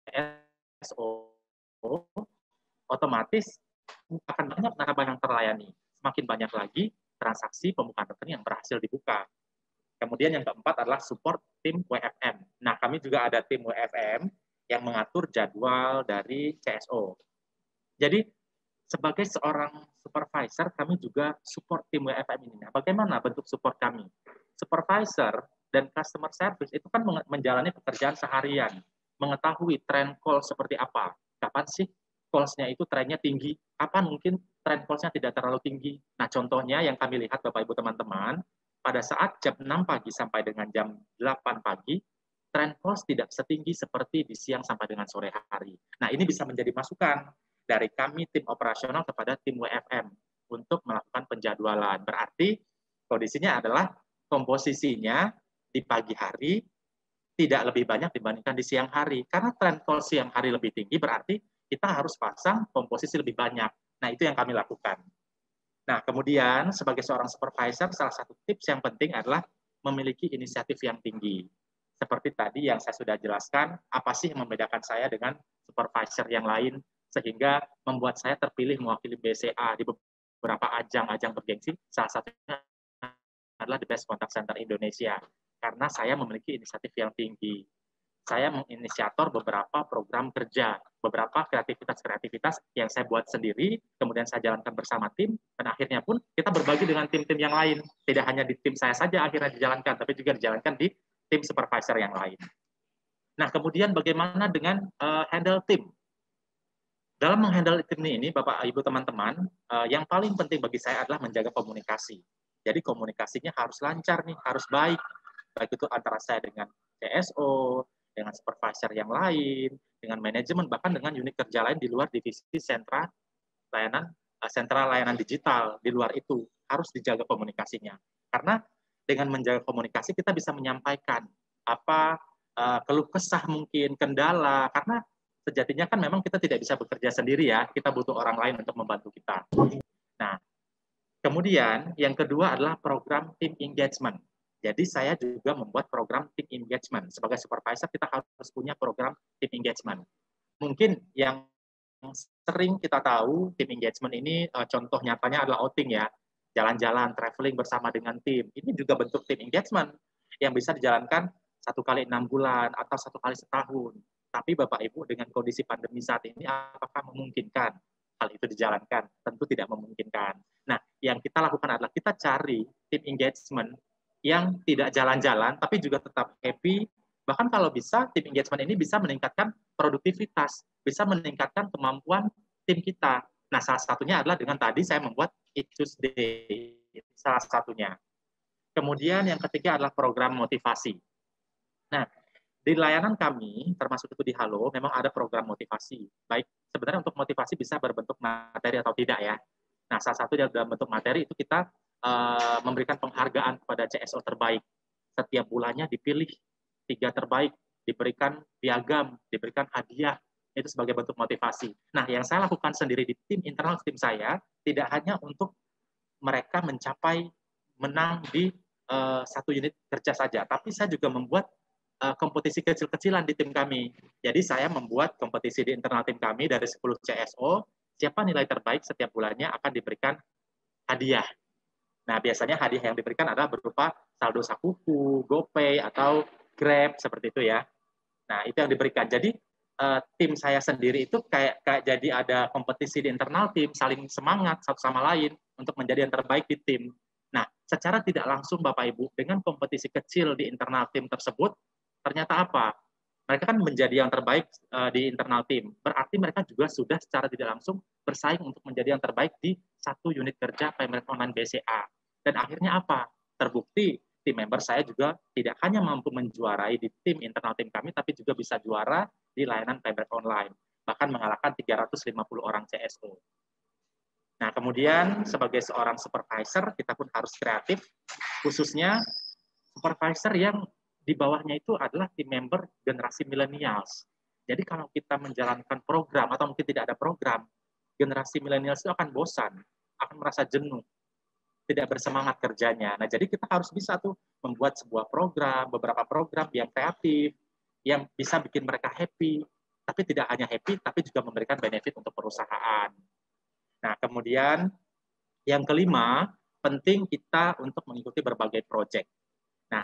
CSO, otomatis akan banyak nasabah yang terlayani. Semakin banyak lagi transaksi pembukaan rekening yang berhasil dibuka. Kemudian yang keempat adalah support tim WFM. Nah, kami juga ada tim WFM yang mengatur jadwal dari CSO. Jadi, sebagai seorang supervisor, kami juga support tim WFM ini. Nah, bagaimana bentuk support kami? Supervisor dan customer service itu kan menjalani pekerjaan seharian, mengetahui tren call seperti apa. Kapan sih calls-nya itu trennya tinggi, kapan mungkin tren calls-nya tidak terlalu tinggi. Nah, contohnya yang kami lihat Bapak Ibu teman-teman, pada saat jam 6 pagi sampai dengan jam 8 pagi, tren calls tidak setinggi seperti di siang sampai dengan sore hari. Nah, ini bisa menjadi masukan dari kami tim operasional kepada tim WFM untuk melakukan penjadwalan. Berarti kondisinya adalah komposisinya di pagi hari tidak lebih banyak dibandingkan di siang hari. Karena tren call siang hari lebih tinggi, berarti kita harus pasang komposisi lebih banyak. Nah, itu yang kami lakukan. Nah, kemudian sebagai seorang supervisor, salah satu tips yang penting adalah memiliki inisiatif yang tinggi. Seperti tadi yang saya sudah jelaskan, apa sih yang membedakan saya dengan supervisor yang lain, sehingga membuat saya terpilih mewakili BCA di beberapa ajang-ajang bergengsi, salah satunya adalah The Best Contact Center Indonesia. Karena saya memiliki inisiatif yang tinggi. Saya menginisiator beberapa program kerja, beberapa kreativitas-kreativitas yang saya buat sendiri, kemudian saya jalankan bersama tim, dan akhirnya pun kita berbagi dengan tim-tim yang lain. Tidak hanya di tim saya saja akhirnya dijalankan, tapi juga dijalankan di tim supervisor yang lain. Nah, kemudian bagaimana dengan handle tim? Dalam menghandle tim ini, Bapak, Ibu, teman-teman, yang paling penting bagi saya adalah menjaga komunikasi. Jadi komunikasinya harus lancar nih, harus baik. Baik itu antara saya dengan CSO, dengan supervisor yang lain, dengan manajemen, bahkan dengan unit kerja lain di luar divisi sentra layanan digital. Di luar itu harus dijaga komunikasinya. Karena dengan menjaga komunikasi kita bisa menyampaikan apa keluh kesah mungkin, kendala, karena sejatinya kan memang kita tidak bisa bekerja sendiri ya, kita butuh orang lain untuk membantu kita. Nah, kemudian yang kedua adalah program team engagement. Jadi saya juga membuat program team engagement. Sebagai supervisor kita harus punya program team engagement. Mungkin yang sering kita tahu team engagement ini contoh nyatanya adalah outing ya, jalan-jalan, traveling bersama dengan tim. Ini juga bentuk team engagement yang bisa dijalankan 1 kali 6 bulan atau 1 kali setahun. Tapi Bapak Ibu dengan kondisi pandemi saat ini apakah memungkinkan hal itu dijalankan? Tentu tidak memungkinkan. Nah, yang kita lakukan adalah kita cari tim engagement yang tidak jalan-jalan tapi juga tetap happy. Bahkan kalau bisa tim engagement ini bisa meningkatkan produktivitas, bisa meningkatkan kemampuan tim kita. Nah, salah satunya adalah dengan tadi saya membuat Eat Tuesday, salah satunya. Kemudian yang ketiga adalah program motivasi. Nah, di layanan kami, termasuk itu di Halo, memang ada program motivasi. Baik, sebenarnya untuk motivasi bisa berbentuk materi atau tidak ya. Nah, salah satu dalam bentuk materi itu kita memberikan penghargaan kepada CSO terbaik. Setiap bulannya dipilih 3 terbaik, diberikan piagam, diberikan hadiah, itu sebagai bentuk motivasi. Nah, yang saya lakukan sendiri di tim internal tim saya, tidak hanya untuk mereka mencapai menang di satu unit kerja saja, tapi saya juga membuat kompetisi kecil-kecilan di tim kami. Jadi saya membuat kompetisi di internal tim kami dari 10 CSO, siapa nilai terbaik setiap bulannya akan diberikan hadiah. Nah, biasanya hadiah yang diberikan adalah berupa saldo Sakuku, GoPay, atau Grab, seperti itu ya. Nah, itu yang diberikan. Jadi, tim saya sendiri itu kayak jadi ada kompetisi di internal tim, saling semangat satu sama lain untuk menjadi yang terbaik di tim. Nah, secara tidak langsung Bapak Ibu, dengan kompetisi kecil di internal tim tersebut, ternyata apa? Mereka kan menjadi yang terbaik di internal tim. Berarti mereka juga sudah secara tidak langsung bersaing untuk menjadi yang terbaik di satu unit kerja Payment Online BCA. Dan akhirnya apa? Terbukti tim member saya juga tidak hanya mampu menjuarai di tim internal tim kami, tapi juga bisa juara di layanan Payment Online. Bahkan mengalahkan 350 orang CSO. Nah, kemudian sebagai seorang supervisor, kita pun harus kreatif, khususnya supervisor yang di bawahnya itu adalah tim member generasi millennials. Jadi kalau kita menjalankan program atau mungkin tidak ada program, generasi millennials itu akan bosan, akan merasa jenuh, tidak bersemangat kerjanya. Nah, jadi kita harus bisa tuh membuat sebuah program, beberapa program yang kreatif, yang bisa bikin mereka happy, tapi tidak hanya happy, tapi juga memberikan benefit untuk perusahaan. Nah, kemudian yang kelima, penting kita untuk mengikuti berbagai project. Nah,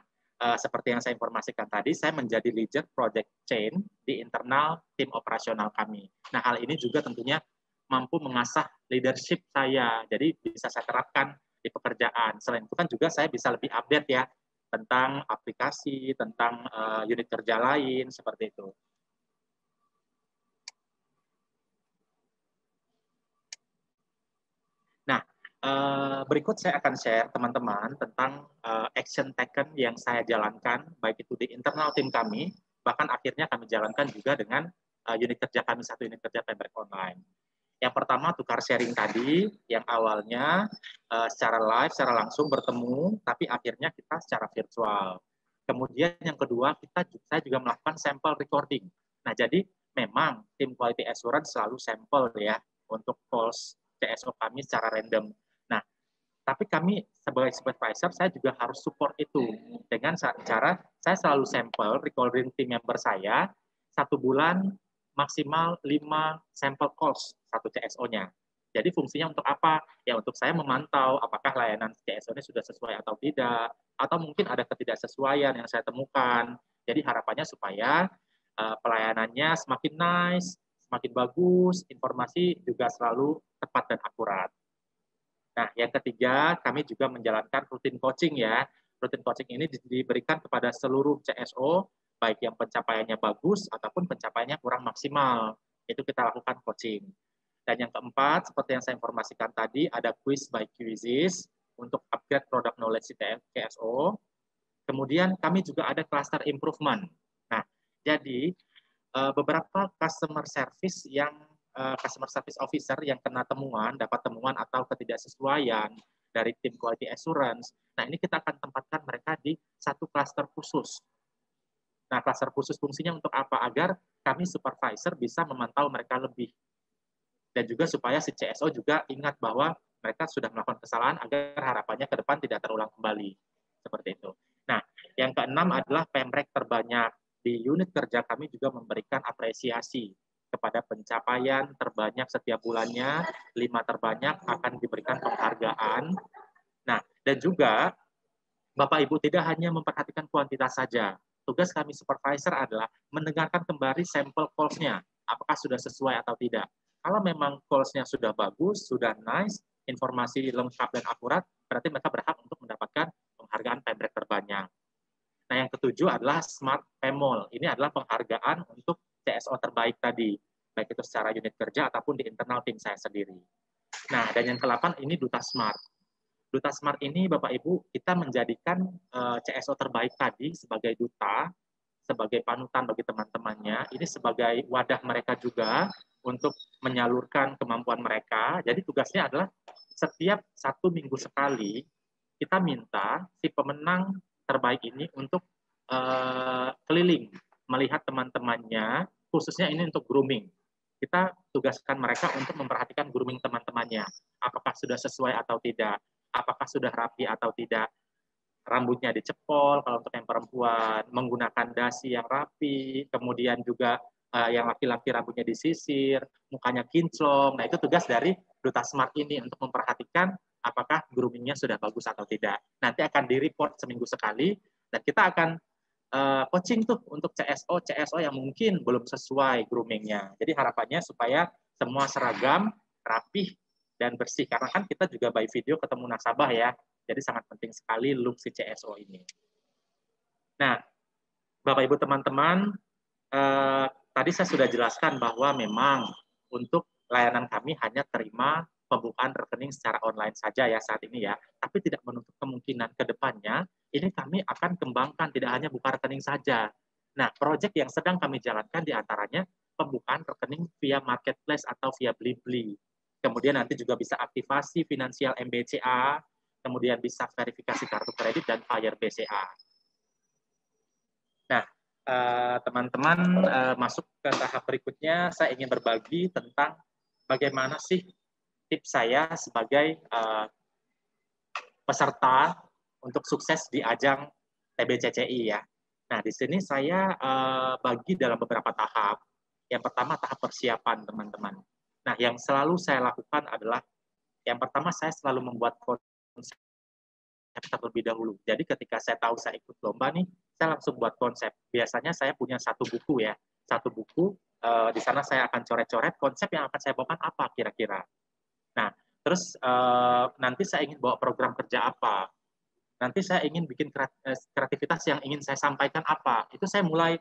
seperti yang saya informasikan tadi, saya menjadi leader project chain di internal tim operasional kami. Nah, hal ini juga tentunya mampu mengasah leadership saya, jadi bisa saya terapkan di pekerjaan. Selain itu kan juga saya bisa lebih update ya tentang aplikasi, tentang unit kerja lain, seperti itu. Nah, berikut saya akan share teman-teman tentang action taken yang saya jalankan, baik itu di internal tim kami, bahkan akhirnya kami jalankan juga dengan unit kerja kami, satu unit kerja Payback Online. Yang pertama, tukar sharing tadi, yang awalnya secara live, secara langsung bertemu, tapi akhirnya kita secara virtual. Kemudian yang kedua, saya juga melakukan sampel recording. Nah, jadi memang tim quality assurance selalu sampel ya untuk calls CSO kami secara random. Nah, tapi kami sebagai supervisor, saya juga harus support itu dengan cara saya selalu sampel recording tim member saya 1 bulan maksimal 5 sampel calls satu CSO-nya. Jadi fungsinya untuk apa? Ya untuk saya memantau apakah layanan CSO-nya sudah sesuai atau tidak, atau mungkin ada ketidaksesuaian yang saya temukan. Jadi harapannya supaya pelayanannya semakin nice, semakin bagus, informasi juga selalu tepat dan akurat. Nah, yang ketiga, kami juga menjalankan rutin coaching ya. Rutin coaching ini diberikan kepada seluruh CSO baik yang pencapaiannya bagus ataupun pencapaiannya kurang maksimal. Itu kita lakukan coaching. Dan yang keempat, seperti yang saya informasikan tadi, ada quiz by quizzes untuk upgrade product knowledge di CSO. Kemudian kami juga ada cluster improvement. Nah, jadi beberapa customer service officer yang kena temuan, dapat temuan atau ketidaksesuaian dari tim quality assurance. Nah, ini kita akan tempatkan mereka di satu cluster khusus. Nah, cluster khusus fungsinya untuk apa? Agar kami supervisor bisa memantau mereka lebih. Dan juga supaya si CSO juga ingat bahwa mereka sudah melakukan kesalahan agar harapannya ke depan tidak terulang kembali. Seperti itu. Nah, yang keenam adalah pemrek terbanyak. Di unit kerja kami juga memberikan apresiasi kepada pencapaian terbanyak setiap bulannya, 5 terbanyak akan diberikan penghargaan. Nah, dan juga Bapak Ibu tidak hanya memperhatikan kuantitas saja. Tugas kami supervisor adalah mendengarkan kembali sampel calls-nya, apakah sudah sesuai atau tidak. Kalau memang calls-nya sudah bagus, sudah nice, informasi lengkap dan akurat, berarti mereka berhak untuk mendapatkan penghargaan pemrek terbanyak. Nah, yang ketujuh adalah Smart Pemol. Ini adalah penghargaan untuk CSO terbaik tadi, baik itu secara unit kerja ataupun di internal tim saya sendiri. Nah, dan yang ke-8 ini Duta Smart. Duta Smart ini, Bapak Ibu, kita menjadikan CSO terbaik tadi sebagai duta, sebagai panutan bagi teman-temannya. Ini sebagai wadah mereka juga untuk menyalurkan kemampuan mereka. Jadi tugasnya adalah setiap 1 minggu sekali, kita minta si pemenang terbaik ini untuk keliling melihat teman-temannya, khususnya ini untuk grooming. Kita tugaskan mereka untuk memperhatikan grooming teman-temannya, apakah sudah sesuai atau tidak, apakah sudah rapi atau tidak, rambutnya dicepol kalau untuk yang perempuan, menggunakan dasi yang rapi, kemudian juga yang laki-laki rambutnya disisir, mukanya kinclong. Nah, itu tugas dari Duta Smart ini untuk memperhatikan apakah groomingnya sudah bagus atau tidak. Nanti akan di-report seminggu sekali, dan kita akan coaching tuh untuk CSO yang mungkin belum sesuai groomingnya. Jadi harapannya supaya semua seragam, rapih, dan bersih. Karena kan kita juga by video ketemu nasabah ya. Jadi sangat penting sekali look si CSO ini. Nah, Bapak Ibu teman-teman, tadi saya sudah jelaskan bahwa memang untuk layanan kami hanya terima pembukaan rekening secara online saja ya saat ini ya, tapi tidak menutup kemungkinan ke depannya ini kami akan kembangkan tidak hanya buka rekening saja. Nah, proyek yang sedang kami jalankan diantaranya pembukaan rekening via marketplace atau via Blibli. Kemudian nanti juga bisa aktivasi finansial MBCA, kemudian bisa verifikasi kartu kredit dan Fire BCA. Nah, teman-teman masuk ke tahap berikutnya, saya ingin berbagi tentang bagaimana sih tips saya sebagai peserta untuk sukses di ajang TBCCI ya. Nah, di sini saya bagi dalam beberapa tahap. Yang pertama tahap persiapan, teman-teman. Nah, yang selalu saya lakukan adalah yang pertama saya selalu membuat konsep terlebih dahulu. Jadi ketika saya tahu saya ikut lomba nih, saya langsung buat konsep. Biasanya saya punya satu buku ya, satu buku. Di sana saya akan coret-coret konsep yang akan saya bawakan apa kira-kira. Nah, terus nanti saya ingin bawa program kerja apa. Nanti saya ingin bikin kreativitas yang ingin saya sampaikan apa. Itu saya mulai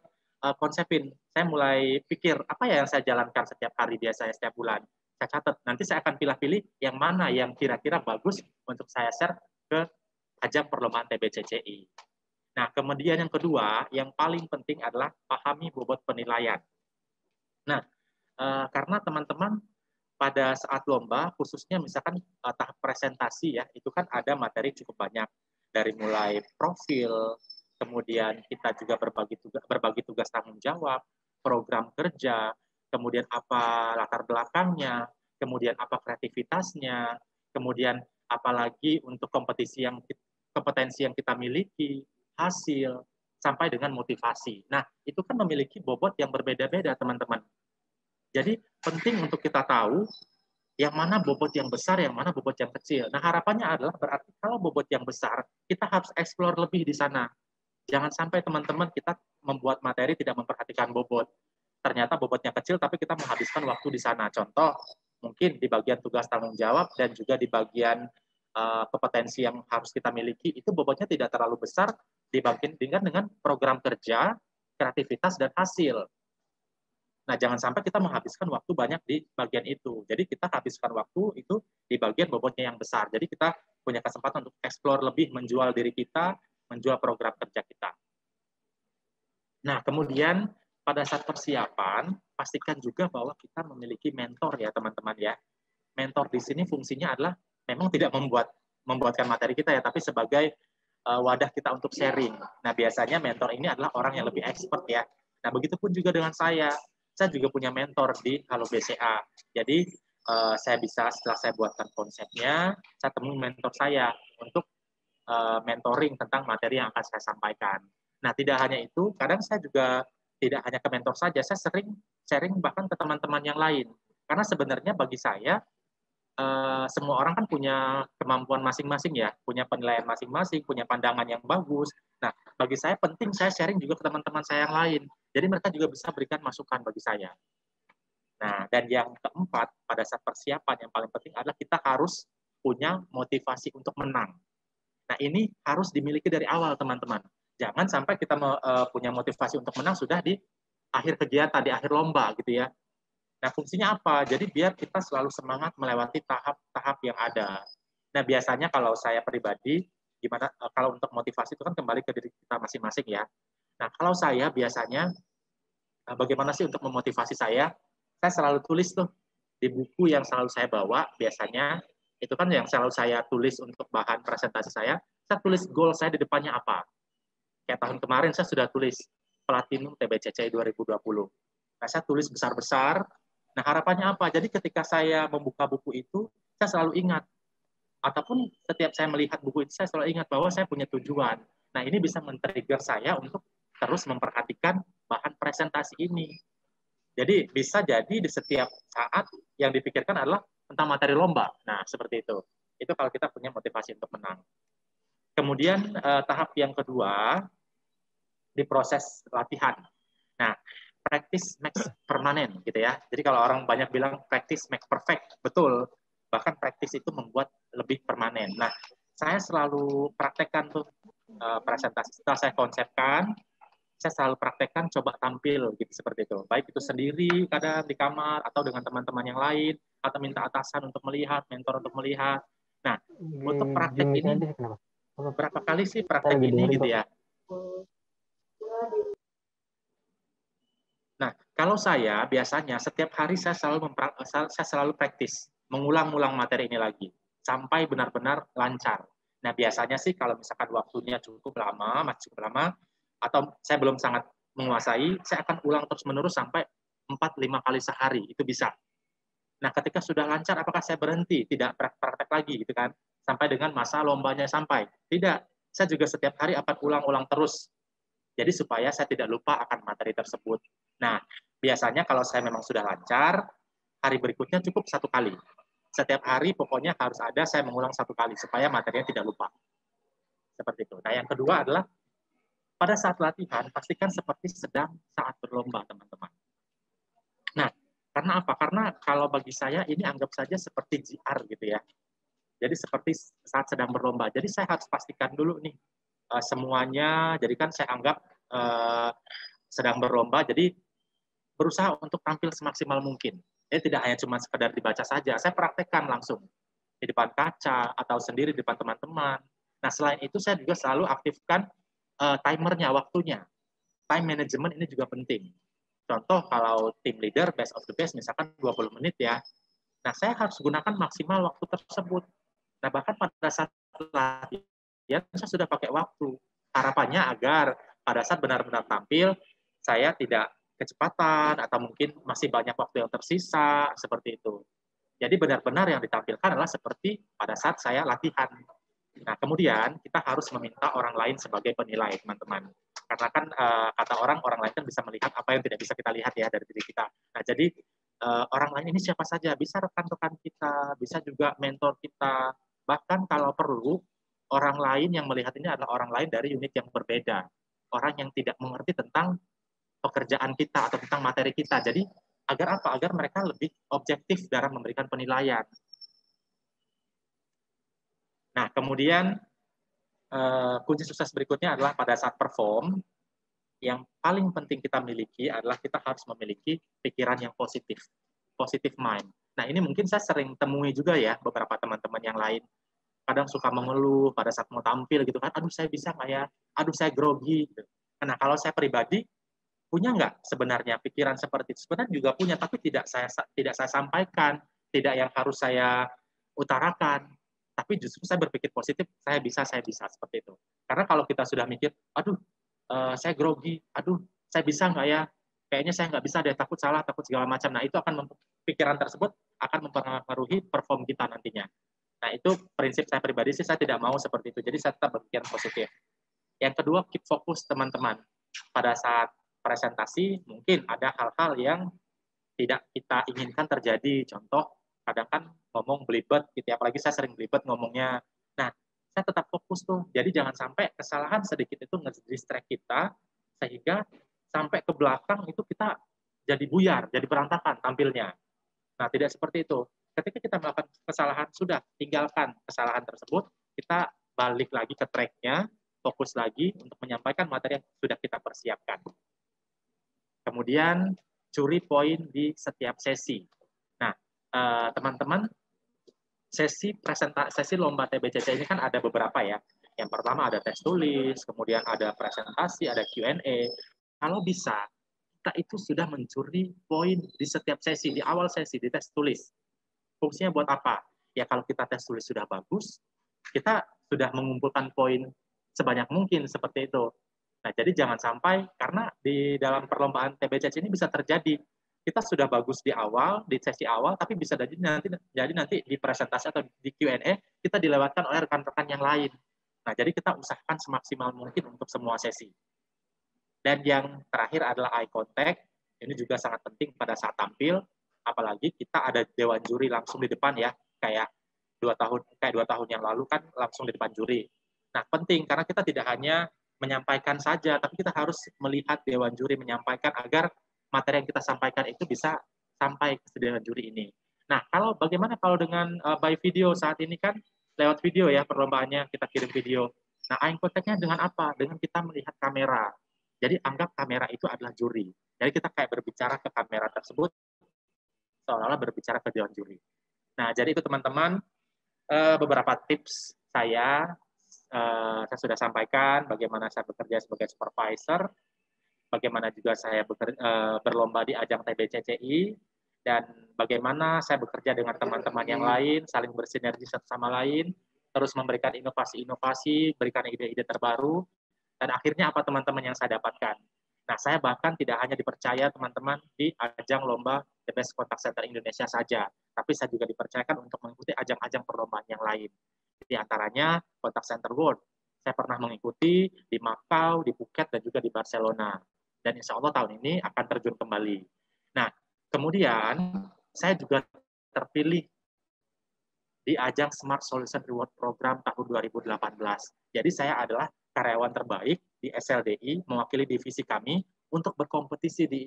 konsepin. Saya mulai pikir apa ya yang saya jalankan setiap hari biasanya setiap bulan. Saya catat. Nanti saya akan pilih-pilih yang mana yang kira-kira bagus untuk saya share ke ajang perlombaan TBCCI. Nah, kemudian yang kedua, yang paling penting adalah pahami bobot penilaian. Nah, karena teman-teman pada saat lomba, khususnya misalkan tahap presentasi ya, itu kan ada materi cukup banyak. Dari mulai profil, kemudian kita juga berbagi tugas tanggung jawab, program kerja, kemudian apa latar belakangnya, kemudian apa kreativitasnya, kemudian apalagi untuk kompetensi yang kita miliki, hasil, sampai dengan motivasi. Nah, itu kan memiliki bobot yang berbeda-beda, teman-teman. Jadi penting untuk kita tahu yang mana bobot yang besar, yang mana bobot yang kecil. Nah, harapannya adalah berarti kalau bobot yang besar, kita harus explore lebih di sana. Jangan sampai teman-teman kita membuat materi tidak memperhatikan bobot. Ternyata bobotnya kecil, tapi kita menghabiskan waktu di sana. Contoh, mungkin di bagian tugas tanggung jawab dan juga di bagian kompetensi yang harus kita miliki, itu bobotnya tidak terlalu besar dibandingkan dengan program kerja, kreativitas, dan hasil. Nah, jangan sampai kita menghabiskan waktu banyak di bagian itu. Jadi kita habiskan waktu itu di bagian bobotnya yang besar. Jadi kita punya kesempatan untuk explore lebih, menjual diri kita, menjual program kerja kita. Nah, kemudian pada saat persiapan, pastikan juga bahwa kita memiliki mentor ya teman-teman ya. Mentor di sini fungsinya adalah memang tidak membuatkan materi kita ya, tapi sebagai wadah kita untuk sharing. Nah, biasanya mentor ini adalah orang yang lebih expert ya. Nah, begitupun juga dengan saya. Saya juga punya mentor di Halo BCA. Jadi, saya bisa setelah saya buatkan konsepnya, saya temui mentor saya untuk mentoring tentang materi yang akan saya sampaikan. Nah, tidak hanya itu, kadang saya juga tidak hanya ke mentor saja, saya sering sharing bahkan ke teman-teman yang lain. Karena sebenarnya bagi saya, semua orang kan punya kemampuan masing-masing ya, punya penilaian masing-masing, punya pandangan yang bagus. Nah, bagi saya penting saya sharing juga ke teman-teman saya yang lain. Jadi mereka juga bisa berikan masukan bagi saya. Nah, dan yang keempat, pada saat persiapan yang paling penting adalah kita harus punya motivasi untuk menang. Nah, ini harus dimiliki dari awal, teman-teman. Jangan sampai kita punya motivasi untuk menang sudah di akhir kegiatan, di akhir lomba gitu ya. Nah, fungsinya apa? Jadi biar kita selalu semangat melewati tahap-tahap yang ada. Nah, biasanya kalau saya pribadi, gimana kalau untuk motivasi itu kan kembali ke diri kita masing-masing ya. Nah, kalau saya biasanya, bagaimana sih untuk memotivasi saya? Saya selalu tulis tuh di buku yang selalu saya bawa, biasanya itu kan yang selalu saya tulis untuk bahan presentasi saya tulis goal saya di depannya apa. Kayak tahun kemarin saya sudah tulis Platinum TBCC 2020. Nah, saya tulis besar-besar. Nah, harapannya apa? Jadi ketika saya membuka buku itu, saya selalu ingat. Ataupun setiap saya melihat buku itu, saya selalu ingat bahwa saya punya tujuan. Nah, ini bisa men-trigger saya untuk terus memperhatikan bahan presentasi ini. Jadi bisa jadi di setiap saat yang dipikirkan adalah tentang materi lomba. Nah, seperti itu. Itu kalau kita punya motivasi untuk menang. Kemudian tahap yang kedua, di proses latihan. Nah, practice makes permanen gitu ya. Jadi kalau orang banyak bilang practice makes perfect, betul. Bahkan practice itu membuat lebih permanen. Nah, saya selalu praktekkan tuh presentasi. Setelah saya konsepkan, saya selalu praktekkan coba tampil gitu seperti itu. Baik itu sendiri kadang di kamar atau dengan teman-teman yang lain atau minta atasan untuk melihat, mentor untuk melihat. Nah, untuk praktek ini berapa kali sih praktek ini gitu ya? Nah, kalau saya biasanya setiap hari saya selalu praktis, mengulang-ulang materi ini lagi sampai benar-benar lancar. Nah, biasanya sih kalau misalkan waktunya cukup lama, masih cukup lama, atau saya belum sangat menguasai, saya akan ulang terus-menerus sampai 4-5 kali sehari, itu bisa. Nah, ketika sudah lancar, apakah saya berhenti? Tidak praktek lagi, gitu kan? Sampai dengan masa lombanya sampai. Tidak, saya juga setiap hari akan ulang-ulang terus. Jadi supaya saya tidak lupa akan materi tersebut. Nah, biasanya kalau saya memang sudah lancar, hari berikutnya cukup 1 kali. Setiap hari pokoknya harus ada saya mengulang 1 kali, supaya materinya tidak lupa. Seperti itu. Nah, yang kedua adalah, pada saat latihan, pastikan seperti sedang saat berlomba, teman-teman. Nah, karena apa? Karena kalau bagi saya, ini anggap saja seperti JR gitu ya. Jadi seperti saat sedang berlomba. Jadi saya harus pastikan dulu nih, semuanya, jadi kan saya anggap sedang berlomba, jadi berusaha untuk tampil semaksimal mungkin. Jadi tidak hanya cuma sekedar dibaca saja, saya praktekkan langsung di depan kaca atau sendiri di depan teman-teman. Nah, selain itu saya juga selalu aktifkan timernya, waktunya. Time management ini juga penting. Contoh kalau tim leader best of the best misalkan 20 menit ya. Nah, saya harus gunakan maksimal waktu tersebut. Nah, bahkan pada saat latihan saya sudah pakai waktu. Harapannya agar pada saat benar-benar tampil, saya tidak kecepatan atau mungkin masih banyak waktu yang tersisa, seperti itu. Jadi benar-benar yang ditampilkan adalah seperti pada saat saya latihan. Nah, kemudian kita harus meminta orang lain sebagai penilai, teman-teman. Karena kan kata orang lain kan bisa melihat apa yang tidak bisa kita lihat ya dari diri kita. Nah, jadi orang lain ini siapa saja, bisa rekan-rekan kita, bisa juga mentor kita, bahkan kalau perlu orang lain yang melihat ini adalah orang lain dari unit yang berbeda, orang yang tidak mengerti tentang pekerjaan kita atau tentang materi kita. Jadi agar apa? Agar mereka lebih objektif dalam memberikan penilaian. Nah, kemudian kunci sukses berikutnya adalah pada saat perform, yang paling penting kita miliki adalah kita harus memiliki pikiran yang positif, positive mind. Nah, ini mungkin saya sering temui juga ya beberapa teman-teman yang lain. Kadang suka mengeluh pada saat mau tampil gitu kan, aduh saya bisa nggak ya, aduh saya grogi. Gitu. Nah, kalau saya pribadi, punya nggak sebenarnya pikiran seperti itu? Sebenarnya juga punya, tapi tidak saya sampaikan, tidak yang harus saya utarakan. Tapi justru saya berpikir positif, saya bisa seperti itu. Karena kalau kita sudah mikir, aduh saya grogi, aduh saya bisa nggak ya? Kayaknya saya nggak bisa deh, takut salah, takut segala macam. Nah itu akan pikiran tersebut akan mempengaruhi perform kita nantinya. Nah itu prinsip saya pribadi sih, saya tidak mau seperti itu. Jadi saya tetap berpikiran positif. Yang kedua, keep fokus teman-teman. Pada saat presentasi mungkin ada hal-hal yang tidak kita inginkan terjadi. Contoh, kadang kan ngomong belibet, gitu. Apalagi saya sering belibet ngomongnya. Nah, saya tetap fokus tuh. Jadi jangan sampai kesalahan sedikit itu nge-distract kita, sehingga sampai ke belakang itu kita jadi buyar, jadi berantakan tampilnya. Nah, tidak seperti itu. Ketika kita melakukan kesalahan, sudah tinggalkan kesalahan tersebut, kita balik lagi ke track-nya, fokus lagi untuk menyampaikan materi yang sudah kita persiapkan. Kemudian, curi poin di setiap sesi. Nah, teman-teman, sesi lomba TBCC ini kan ada beberapa ya. Yang pertama ada tes tulis, kemudian ada presentasi, ada Q&A. Kalau bisa, kita itu sudah mencuri poin di setiap sesi, di awal sesi, di tes tulis. Fungsinya buat apa? Ya kalau kita tes tulis sudah bagus, kita sudah mengumpulkan poin sebanyak mungkin seperti itu. Nah, jadi jangan sampai, karena di dalam perlombaan TBCC ini bisa terjadi, kita sudah bagus di awal, di sesi awal, tapi bisa jadi nanti di presentasi atau di Q&A, kita dilewatkan oleh rekan-rekan yang lain. Nah, jadi kita usahakan semaksimal mungkin untuk semua sesi. Dan yang terakhir adalah eye contact, ini juga sangat penting pada saat tampil, apalagi kita ada dewan juri langsung di depan ya, kayak 2 tahun yang lalu kan langsung di depan juri. Nah, penting karena kita tidak hanya menyampaikan saja, tapi kita harus melihat dewan juri menyampaikan agar materi yang kita sampaikan itu bisa sampai ke dewan juri ini. Nah, bagaimana kalau dengan by video saat ini kan lewat video ya perlombaannya, kita kirim video. Nah, eye contact-nya dengan apa? Dengan kita melihat kamera. Jadi anggap kamera itu adalah juri. Jadi kita kayak berbicara ke kamera tersebut, seolah-olah berbicara ke dewan juri. Nah, jadi itu teman-teman, beberapa tips saya sudah sampaikan bagaimana saya bekerja sebagai supervisor, bagaimana juga saya berlomba di ajang TBCCI, dan bagaimana saya bekerja dengan teman-teman yang lain, saling bersinergi satu sama lain, terus memberikan inovasi-inovasi, berikan ide-ide terbaru, dan akhirnya apa teman-teman yang saya dapatkan. Nah, saya bahkan tidak hanya dipercaya teman-teman di ajang lomba The Best Contact Center Indonesia saja, tapi saya juga dipercayakan untuk mengikuti ajang-ajang perlombaan yang lain. Di antaranya Contact Center World. Saya pernah mengikuti di Macau, di Phuket, dan juga di Barcelona. Dan insya Allah tahun ini akan terjun kembali. Nah, kemudian saya juga terpilih di ajang Smart Solution Reward Program tahun 2018. Jadi saya adalah karyawan terbaik di SLDI, mewakili divisi kami untuk berkompetisi di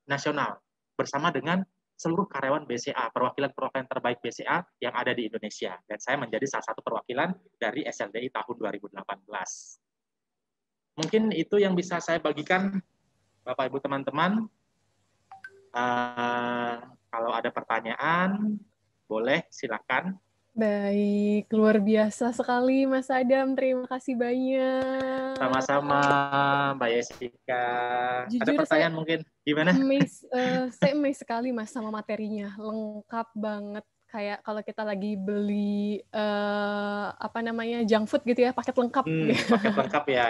nasional bersama dengan seluruh karyawan BCA, perwakilan terbaik BCA yang ada di Indonesia. Dan saya menjadi salah satu perwakilan dari SLDI tahun 2018. Mungkin itu yang bisa saya bagikan, Bapak Ibu teman-teman. Kalau ada pertanyaan, boleh silakan. Baik, luar biasa sekali Mas Adam. Terima kasih banyak. Sama-sama Mbak Jessica. Jujur, ada pertanyaan mungkin? Gimana? Saya amazed sekali Mas sama materinya. Lengkap banget. Kayak kalau kita lagi beli junk food gitu ya, paket lengkap. Paket lengkap ya.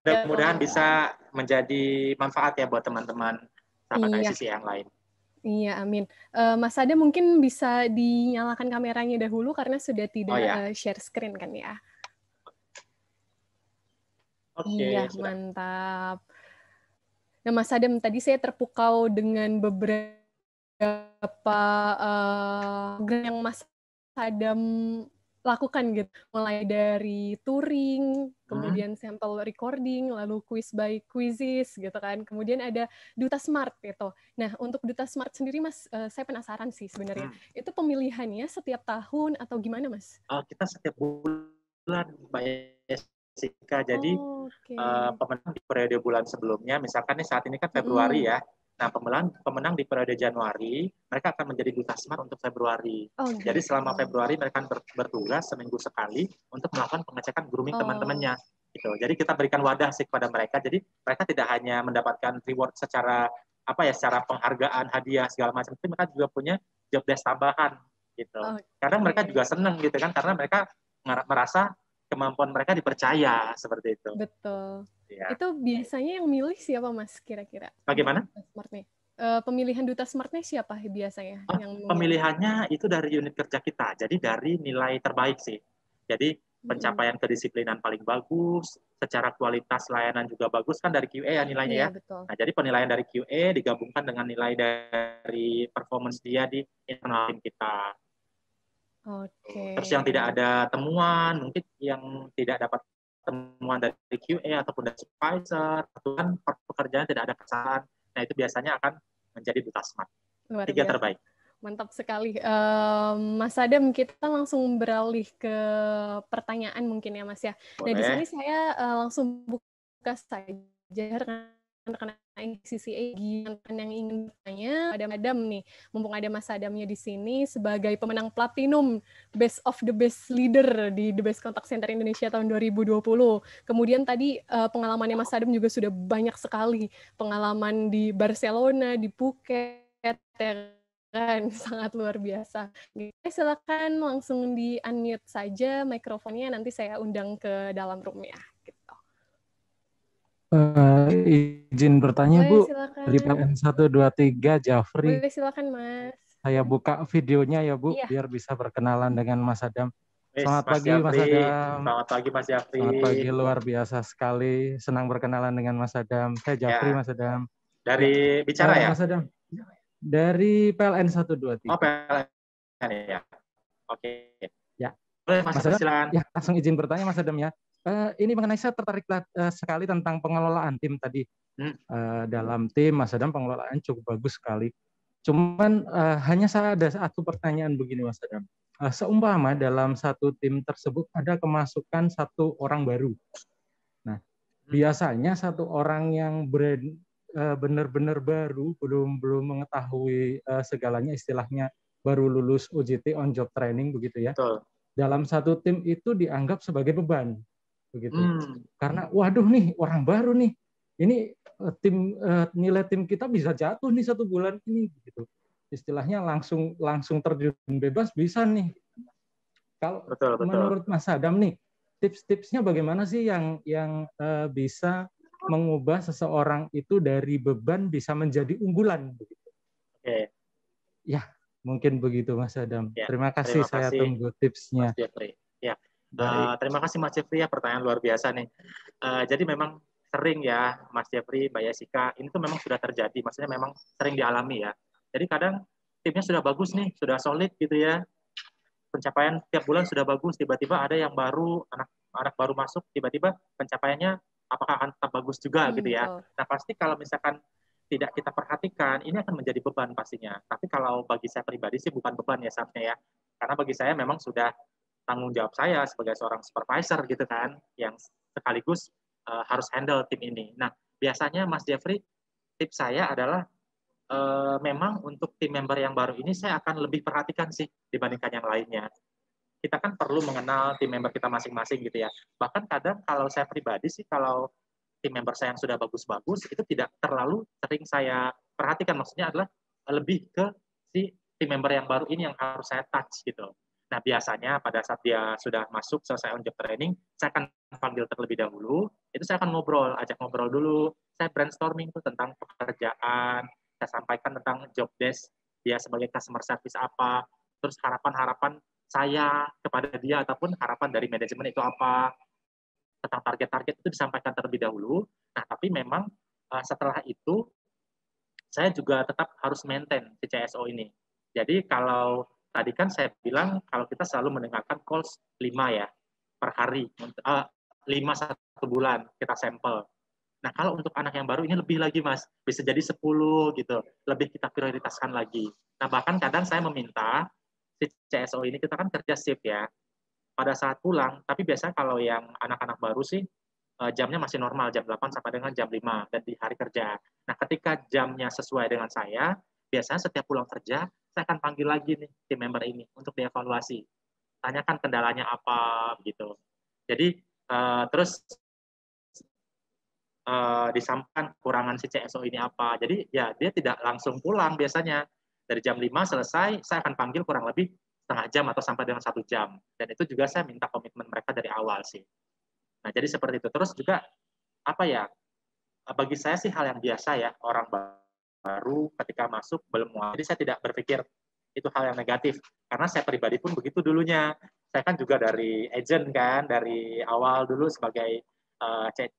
Mudah-mudahan bisa menjadi manfaat ya buat teman-teman sahabat ICC yang lain. Iya, amin. Mas Adam mungkin bisa dinyalakan kameranya dahulu karena sudah tidak share screen kan ya. Iya, mantap. Nah, Mas Adam, tadi saya terpukau dengan beberapa yang Mas Adam lakukan gitu, mulai dari touring, kemudian sampel recording, lalu quiz by quizzes gitu kan, kemudian ada Duta Smart gitu. Nah, untuk Duta Smart sendiri Mas, saya penasaran sih sebenarnya, itu pemilihannya setiap tahun atau gimana Mas? Kita setiap bulan Mbak Jessica. Jadi pemenang di periode bulan sebelumnya, misalkan nih saat ini kan Februari ya. Nah, pemenang di periode Januari, mereka akan menjadi duta smart untuk Februari. Jadi selama Februari mereka bertugas seminggu sekali untuk melakukan pengecekan grooming teman-temannya. Gitu. Jadi kita berikan wadah sih kepada mereka. Jadi mereka tidak hanya mendapatkan reward secara secara penghargaan, hadiah segala macam, tapi mereka juga punya job desk tambahan gitu. Kadang mereka juga senang gitu kan, karena mereka merasa kemampuan mereka dipercaya seperti itu. Betul. Ya. Itu biasanya yang milih siapa Mas kira-kira? Bagaimana? Pemilihan duta smartnya siapa biasanya? Pemilihannya itu dari unit kerja kita, jadi dari nilai terbaik sih. Jadi pencapaian kedisiplinan paling bagus, secara kualitas layanan juga bagus kan dari QA ya nilainya ya. Betul. Nah, jadi penilaian dari QA digabungkan dengan nilai dari performance dia di internal tim kita. Terus yang tidak ada temuan, mungkin yang tidak dapat temuan dari QA ataupun dari supervisor, atau kan pekerjaan tidak ada kesalahan, nah itu biasanya akan menjadi duta smart. 3 terbaik. Mantap sekali. Mas Adam, kita langsung beralih ke pertanyaan mungkin ya Mas ya. Boleh. Nah di sini saya langsung buka saja rekan-rekan CCA yang ingin bertanya pada Adam nih, mumpung ada Mas Adamnya di sini sebagai pemenang Platinum Best of the Best Leader di The Best Contact Center Indonesia tahun 2020. Kemudian tadi pengalamannya Mas Adam juga sudah banyak sekali, pengalaman di Barcelona, di Phuket, kan sangat luar biasa. Silakan langsung di-unmute saja mikrofonnya, nanti saya undang ke dalam room ya. Izin bertanya, boleh, Bu. Silakan. Dari PLN 123 Jafri. Boleh, silakan, Mas. Saya buka videonya ya, Bu, biar bisa berkenalan dengan Mas Adam. Selamat pagi, Mas Adam. Selamat pagi, Mas Jafri. Selamat pagi, luar biasa sekali. Senang berkenalan dengan Mas Adam. Saya Jafri, Mas Adam. Dari bicara ya? Mas Adam. Dari PLN 123. Oh, PLN ya. Oke. Ya. Boleh, Mas Adam, silakan. Ya, langsung izin bertanya, Mas Adam ya. Ini mengenai saya tertarik sekali tentang pengelolaan tim tadi. Dalam tim, Mas Adam, pengelolaan cukup bagus sekali. Cuman hanya saya ada satu pertanyaan begini, Mas Adam. Seumpama dalam satu tim tersebut ada kemasukan satu orang baru. Nah, biasanya satu orang yang benar-benar baru, belum mengetahui segalanya, istilahnya baru lulus UJT on job training begitu ya. Betul. Dalam satu tim itu dianggap sebagai beban begitu. Karena waduh nih orang baru nih. Ini nilai tim kita bisa jatuh nih 1 bulan ini begitu. Istilahnya langsung terjun bebas bisa nih. Kalau betul. Menurut Mas Adam nih, tips-tipsnya bagaimana sih yang bisa mengubah seseorang itu dari beban bisa menjadi unggulan begitu. Oke. Ya, mungkin begitu Mas Adam. Ya, terima kasih, saya tunggu tipsnya. Mas Jeffrey. Ya. Terima kasih Mas Jeffrey ya, pertanyaan luar biasa nih. Jadi memang sering ya Mas Jeffrey, Mbak Jessica, ini tuh memang sudah terjadi, maksudnya memang sering dialami ya. Jadi kadang timnya sudah bagus nih, sudah solid gitu ya. Pencapaian tiap bulan sudah bagus, tiba-tiba ada yang baru, anak baru masuk, tiba-tiba pencapaiannya apakah akan tetap bagus juga gitu ya. Nah pasti kalau misalkan tidak kita perhatikan, ini akan menjadi beban pastinya. Tapi kalau bagi saya pribadi sih bukan beban ya seharusnya ya. Karena bagi saya memang sudah tanggung jawab saya sebagai seorang supervisor gitu kan, yang sekaligus harus handle tim ini. Nah biasanya Mas Jeffrey, tips saya adalah memang untuk tim member yang baru ini saya akan lebih perhatikan sih dibandingkan yang lainnya. Kita kan perlu mengenal tim member kita masing-masing gitu ya. Bahkan kadang kalau saya pribadi sih, kalau tim member saya yang sudah bagus-bagus, itu tidak terlalu sering saya perhatikan. Maksudnya adalah lebih ke si tim member yang baru ini yang harus saya touch gitu. Nah biasanya pada saat dia sudah masuk, selesai on job training, saya akan panggil terlebih dahulu, itu saya akan ajak ngobrol dulu, saya brainstorming tuh tentang pekerjaan, saya sampaikan tentang job desk, dia sebagai customer service apa, terus harapan-harapan saya kepada dia ataupun harapan dari manajemen itu apa, tentang target-target itu disampaikan terlebih dahulu. Nah, tapi memang setelah itu saya juga tetap harus maintain si CSO ini. Jadi kalau tadi kan saya bilang kalau kita selalu mendengarkan calls 5 ya per hari, 5 1 bulan kita sampel. Nah, kalau untuk anak yang baru ini lebih lagi, Mas. Bisa jadi 10 gitu. Lebih kita prioritaskan lagi. Nah, bahkan kadang saya meminta si CSO ini, kita kan kerja shift ya. pada saat pulang, tapi biasanya kalau yang anak-anak baru sih jamnya masih normal, jam 8 sampai dengan jam 5 dan di hari kerja. Nah, ketika jamnya sesuai dengan saya, biasanya setiap pulang kerja, saya akan panggil lagi nih tim member ini untuk dievaluasi. Tanyakan kendalanya apa, gitu. Jadi, terus disampaikan kekurangan si CSO ini apa. Jadi, ya dia tidak langsung pulang biasanya. Dari jam 5 selesai, saya akan panggil kurang lebih setengah jam atau sampai dengan 1 jam. Dan itu juga saya minta komitmen mereka dari awal sih. Nah, jadi seperti itu. Terus juga apa ya? Bagi saya sih hal yang biasa ya, orang baru ketika masuk belum muat. Jadi saya tidak berpikir itu hal yang negatif. Karena saya pribadi pun begitu dulunya. Saya kan juga dari agent kan, dari awal dulu sebagai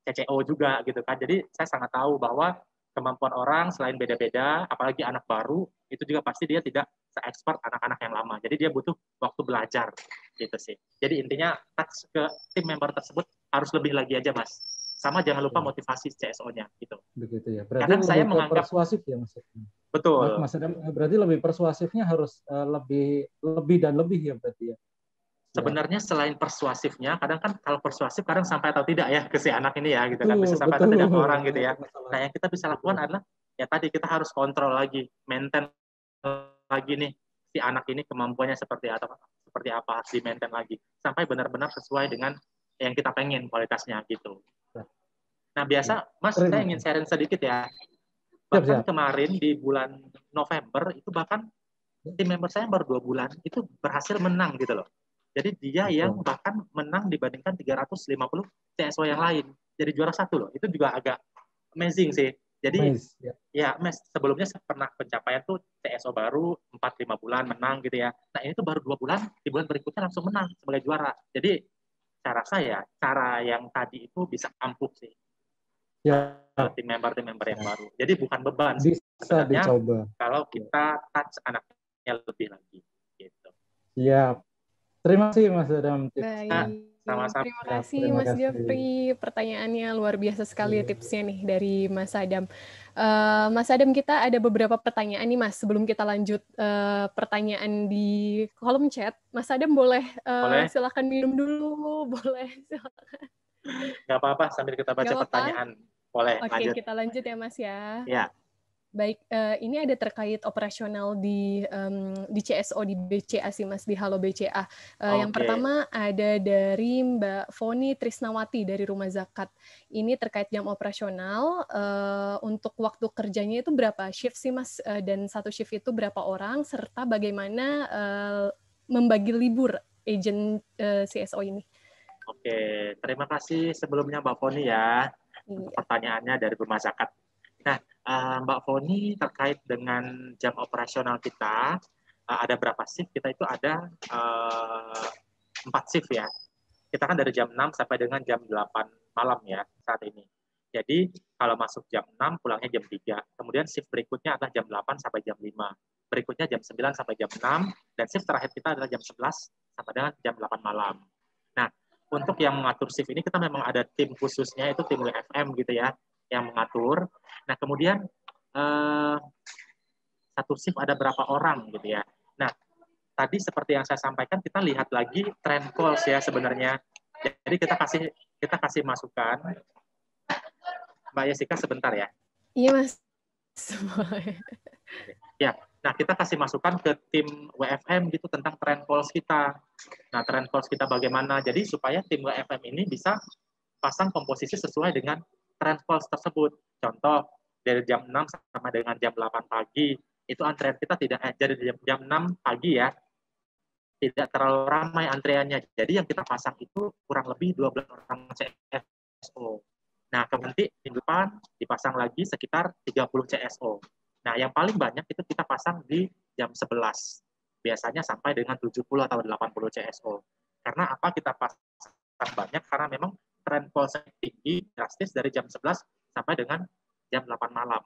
CCO juga gitu kan. Jadi saya sangat tahu bahwa kemampuan orang selain beda-beda, apalagi anak baru, itu juga pasti dia tidak se-expert anak-anak yang lama. Jadi dia butuh waktu belajar gitu sih. Jadi intinya touch ke tim member tersebut harus lebih lagi aja, Mas. Sama jangan lupa motivasi CSO-nya gitu. Begitu ya. Berarti kadang lebih saya menganggap persuasif ya, Mas. Betul. Mas Adam, berarti lebih persuasifnya harus lebih dan lebih ya berarti ya. Sebenarnya selain persuasifnya, kadang kan kalau persuasif kadang sampai atau tidak ya ke si anak ini ya gitu betul, kan, bisa sampai atau tidak ke orang gitu ya. Masalah. Nah, yang kita bisa lakukan adalah ya tadi kita harus kontrol lagi, maintain lagi nih si anak ini kemampuannya seperti apa harus di maintain lagi sampai benar-benar sesuai dengan yang kita pengen kualitasnya gitu. Nah, biasa Mas saya ingin sharing sedikit ya. Bahkan kemarin di bulan November itu bahkan tim member saya baru 2 bulan itu berhasil menang gitu loh. Jadi dia yang bahkan menang dibandingkan 350 CSO yang lain. Jadi juara 1 loh. Itu juga agak amazing sih. Jadi ya Mas, sebelumnya pernah pencapaian tuh CSO baru 4-5 bulan menang gitu ya. Nah, ini tuh baru 2 bulan, di bulan berikutnya langsung menang sebagai juara. Jadi cara saya, cara yang tadi itu bisa ampuh sih. Ya, tim member yang baru. Jadi bukan beban bisa dicoba. Kalau kita touch anaknya lebih lagi gitu. Siap. Terima kasih Mas Adam. Baik. Sama-sama. Terima kasih Mas Jeffrey. Pertanyaannya luar biasa sekali tipsnya nih dari Mas Adam. Mas Adam, kita ada beberapa pertanyaan nih Mas. Sebelum kita lanjut pertanyaan di kolom chat, Mas Adam boleh silakan minum dulu, boleh silakan. Nggak apa-apa sambil kita baca pertanyaan. Boleh. Oke, kita lanjut ya Mas ya. Ya. Baik, ini ada terkait operasional di CSO di BCA sih Mas, di Halo BCA. Yang pertama ada dari Mbak Foni Trisnawati dari Rumah Zakat. Ini terkait jam operasional, untuk waktu kerjanya itu berapa shift sih Mas, dan satu shift itu berapa orang, serta bagaimana membagi libur agent CSO ini. Oke, terima kasih sebelumnya Mbak Foni ya, untuk pertanyaannya dari Rumah Zakat. Nah, Mbak Foni terkait dengan jam operasional kita, ada berapa shift? Kita itu ada 4 shift ya. Kita kan dari jam 6 sampai dengan jam 8 malam ya saat ini. Jadi kalau masuk jam 6, pulangnya jam 3. Kemudian shift berikutnya adalah jam 8 sampai jam 5. Berikutnya jam 9 sampai jam 6. Dan shift terakhir kita adalah jam 11 sampai dengan jam 8 malam. Nah, untuk yang mengatur shift ini kita memang ada tim khususnya, itu tim WFM gitu ya, yang mengatur. Nah, kemudian satu shift ada berapa orang gitu ya. Nah, tadi seperti yang saya sampaikan, kita lihat lagi trend calls ya sebenarnya. Jadi kita kasih masukan. Mbak Jessica sebentar ya. Iya Mas. Ya, nah kita kasih masukan ke tim WFM gitu tentang trend calls kita. Nah, trend calls kita bagaimana? Jadi supaya tim WFM ini bisa pasang komposisi sesuai dengan trend calls tersebut. Contoh, dari jam 6 sampai dengan jam 8 pagi, itu antrian kita tidak jadi jam 6 pagi ya, tidak terlalu ramai antriannya. Jadi yang kita pasang itu kurang lebih 12 orang CSO. Nah, nanti minggu depan dipasang lagi sekitar 30 CSO. Nah, yang paling banyak itu kita pasang di jam 11. Biasanya sampai dengan 70 atau 80 CSO. Karena apa kita pasang banyak? Karena memang tren call tinggi drastis dari jam 11 sampai dengan jam 8 malam.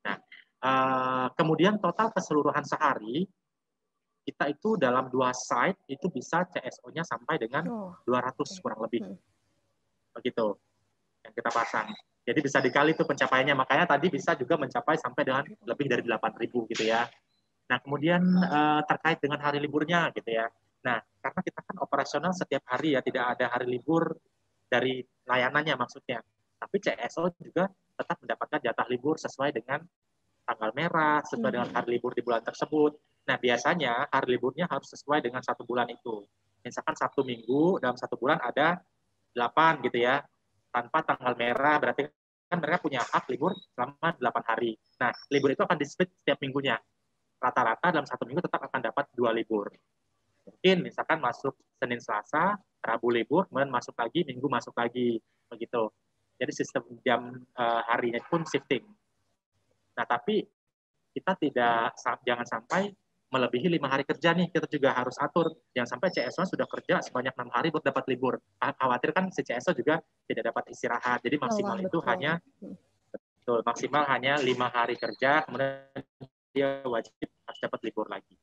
Nah, kemudian total keseluruhan sehari, kita itu dalam 2 site itu bisa CSO-nya sampai dengan 200 kurang lebih. Begitu yang kita pasang. Jadi bisa dikali tuh pencapaiannya. Makanya tadi bisa juga mencapai sampai dengan lebih dari 8.000 gitu ya. Nah, kemudian terkait dengan hari liburnya gitu ya. Nah, karena kita kan operasional setiap hari ya, tidak ada hari libur dari layanannya maksudnya. Tapi CSO juga tetap mendapatkan jatah libur sesuai dengan tanggal merah, sesuai dengan hari libur di bulan tersebut. Nah, biasanya hari liburnya harus sesuai dengan 1 bulan itu. Misalkan Sabtu Minggu, dalam 1 bulan ada 8 gitu ya. Tanpa tanggal merah, berarti kan mereka punya hak libur selama 8 hari. Nah, libur itu akan di-split setiap minggunya. Rata-rata dalam 1 minggu tetap akan dapat 2 libur. Mungkin misalkan masuk Senin Selasa, Rabu libur, kemudian masuk lagi, Minggu masuk lagi, begitu. Jadi sistem jam harinya pun shifting. Nah, tapi kita jangan sampai melebihi 5 hari kerja nih, kita juga harus atur. Jangan sampai CSO sudah kerja sebanyak 6 hari buat dapat libur. Khawatir kan si CSO juga tidak dapat istirahat. Jadi maksimal itu hanya maksimal hanya 5 hari kerja, kemudian dia wajib harus dapat libur lagi.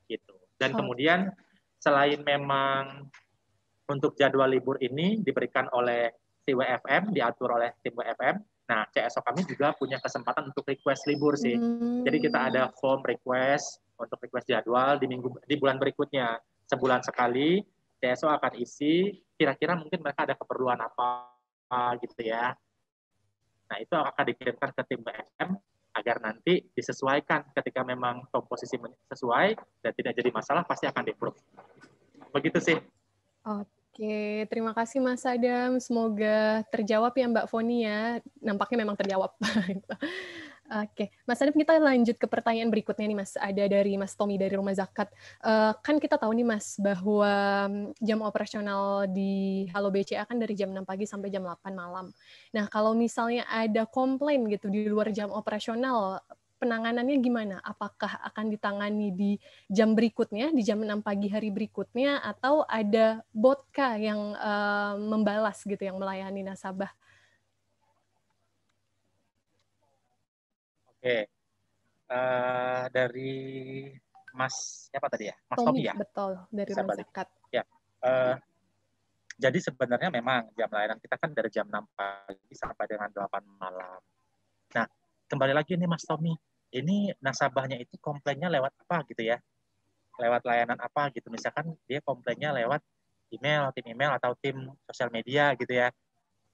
Gitu. Dan kemudian selain memang untuk jadwal libur ini diberikan oleh si WFM, diatur oleh tim WFM, nah CSO kami juga punya kesempatan untuk request libur sih. Jadi kita ada form request untuk request jadwal di bulan berikutnya. Sebulan sekali CSO akan isi, kira-kira mungkin mereka ada keperluan apa gitu ya. Nah itu akan dikirimkan ke tim WFM agar nanti disesuaikan ketika memang komposisi sesuai dan tidak jadi masalah, pasti akan di-approve. Begitu sih. Oke, terima kasih Mas Adam. Semoga terjawab ya Mbak Foni ya. Nampaknya memang terjawab. Oke, Mas Adam, kita lanjut ke pertanyaan berikutnya nih Mas. Ada dari Mas Tommy dari Rumah Zakat. Kan kita tahu nih Mas bahwa jam operasional di Halo BCA kan dari jam 6 pagi sampai jam 8 malam. Nah, kalau misalnya ada komplain gitu di luar jam operasional, penanganannya gimana? Apakah akan ditangani di jam berikutnya, di jam 6 pagi hari berikutnya, atau ada botka yang membalas gitu, yang melayani nasabah? Oke, dari Mas siapa tadi ya? Mas Tommy ya? Betul, dari Rumah Zakat. Ya, jadi sebenarnya memang jam layanan kita kan dari jam 6 pagi sampai dengan 8 malam. Nah, kembali lagi nih Mas Tommy, ini nasabahnya itu komplainnya lewat apa gitu ya? Lewat layanan apa gitu? Misalkan dia komplainnya lewat email, tim email atau tim sosial media gitu ya.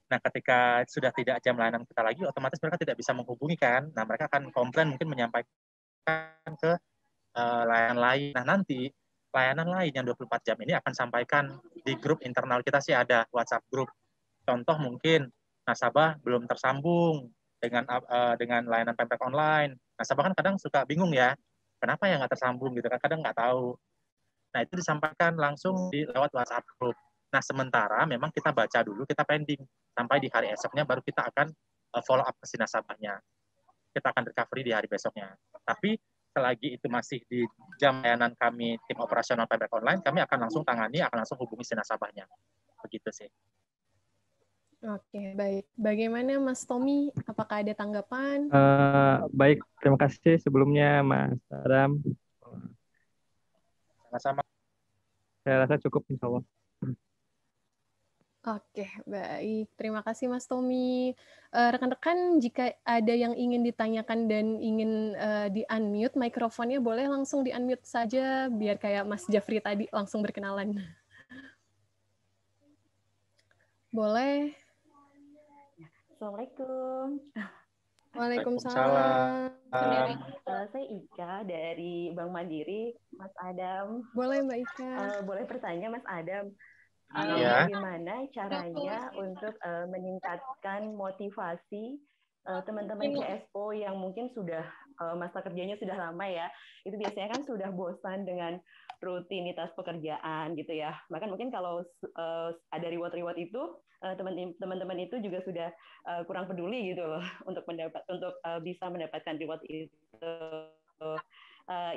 Nah, ketika sudah tidak jam layanan kita lagi, otomatis mereka tidak bisa menghubungi kan. Nah, mereka akan komplain, mungkin menyampaikan ke layanan lain. Nah, nanti layanan lain yang 24 jam ini akan sampaikan di grup internal kita sih ada WhatsApp grup. Contoh mungkin nasabah belum tersambung dengan layanan Pemprek online. Nasabah kan kadang suka bingung ya, kenapa ya nggak tersambung gitu kan, kadang nggak tahu. Nah, itu disampaikan langsung lewat WhatsApp grup. Nah, sementara memang kita baca dulu, kita pending. Sampai di hari esoknya baru kita akan follow up ke si nasabahnya. Kita akan recovery di hari besoknya. Tapi selagi itu masih di jam layanan kami, tim operasional Pemprek online, kami akan langsung tangani, akan langsung hubungi si nasabahnya. Begitu sih. Oke, baik. Bagaimana Mas Tommy? Apakah ada tanggapan? Baik, terima kasih sebelumnya Mas Adam. Sama-sama. Saya rasa cukup insya Allah. Oke, baik. Terima kasih Mas Tommy. Rekan-rekan, jika ada yang ingin ditanyakan dan ingin di-unmute mikrofonnya, boleh langsung di-unmute saja, biar kayak Mas Jafri tadi langsung berkenalan. Boleh. Assalamualaikum. Waalaikumsalam. Saya Ika dari Bank Mandiri, Mas Adam. Boleh Mbak Ika. Boleh bertanya Mas Adam, bagaimana caranya untuk meningkatkan motivasi teman-teman CSO yang mungkin sudah masa kerjanya sudah lama ya, itu biasanya kan sudah bosan dengan rutinitas pekerjaan gitu ya. Bahkan mungkin kalau ada reward-reward itu, teman-teman itu juga sudah kurang peduli gitu loh untuk bisa mendapatkan reward itu.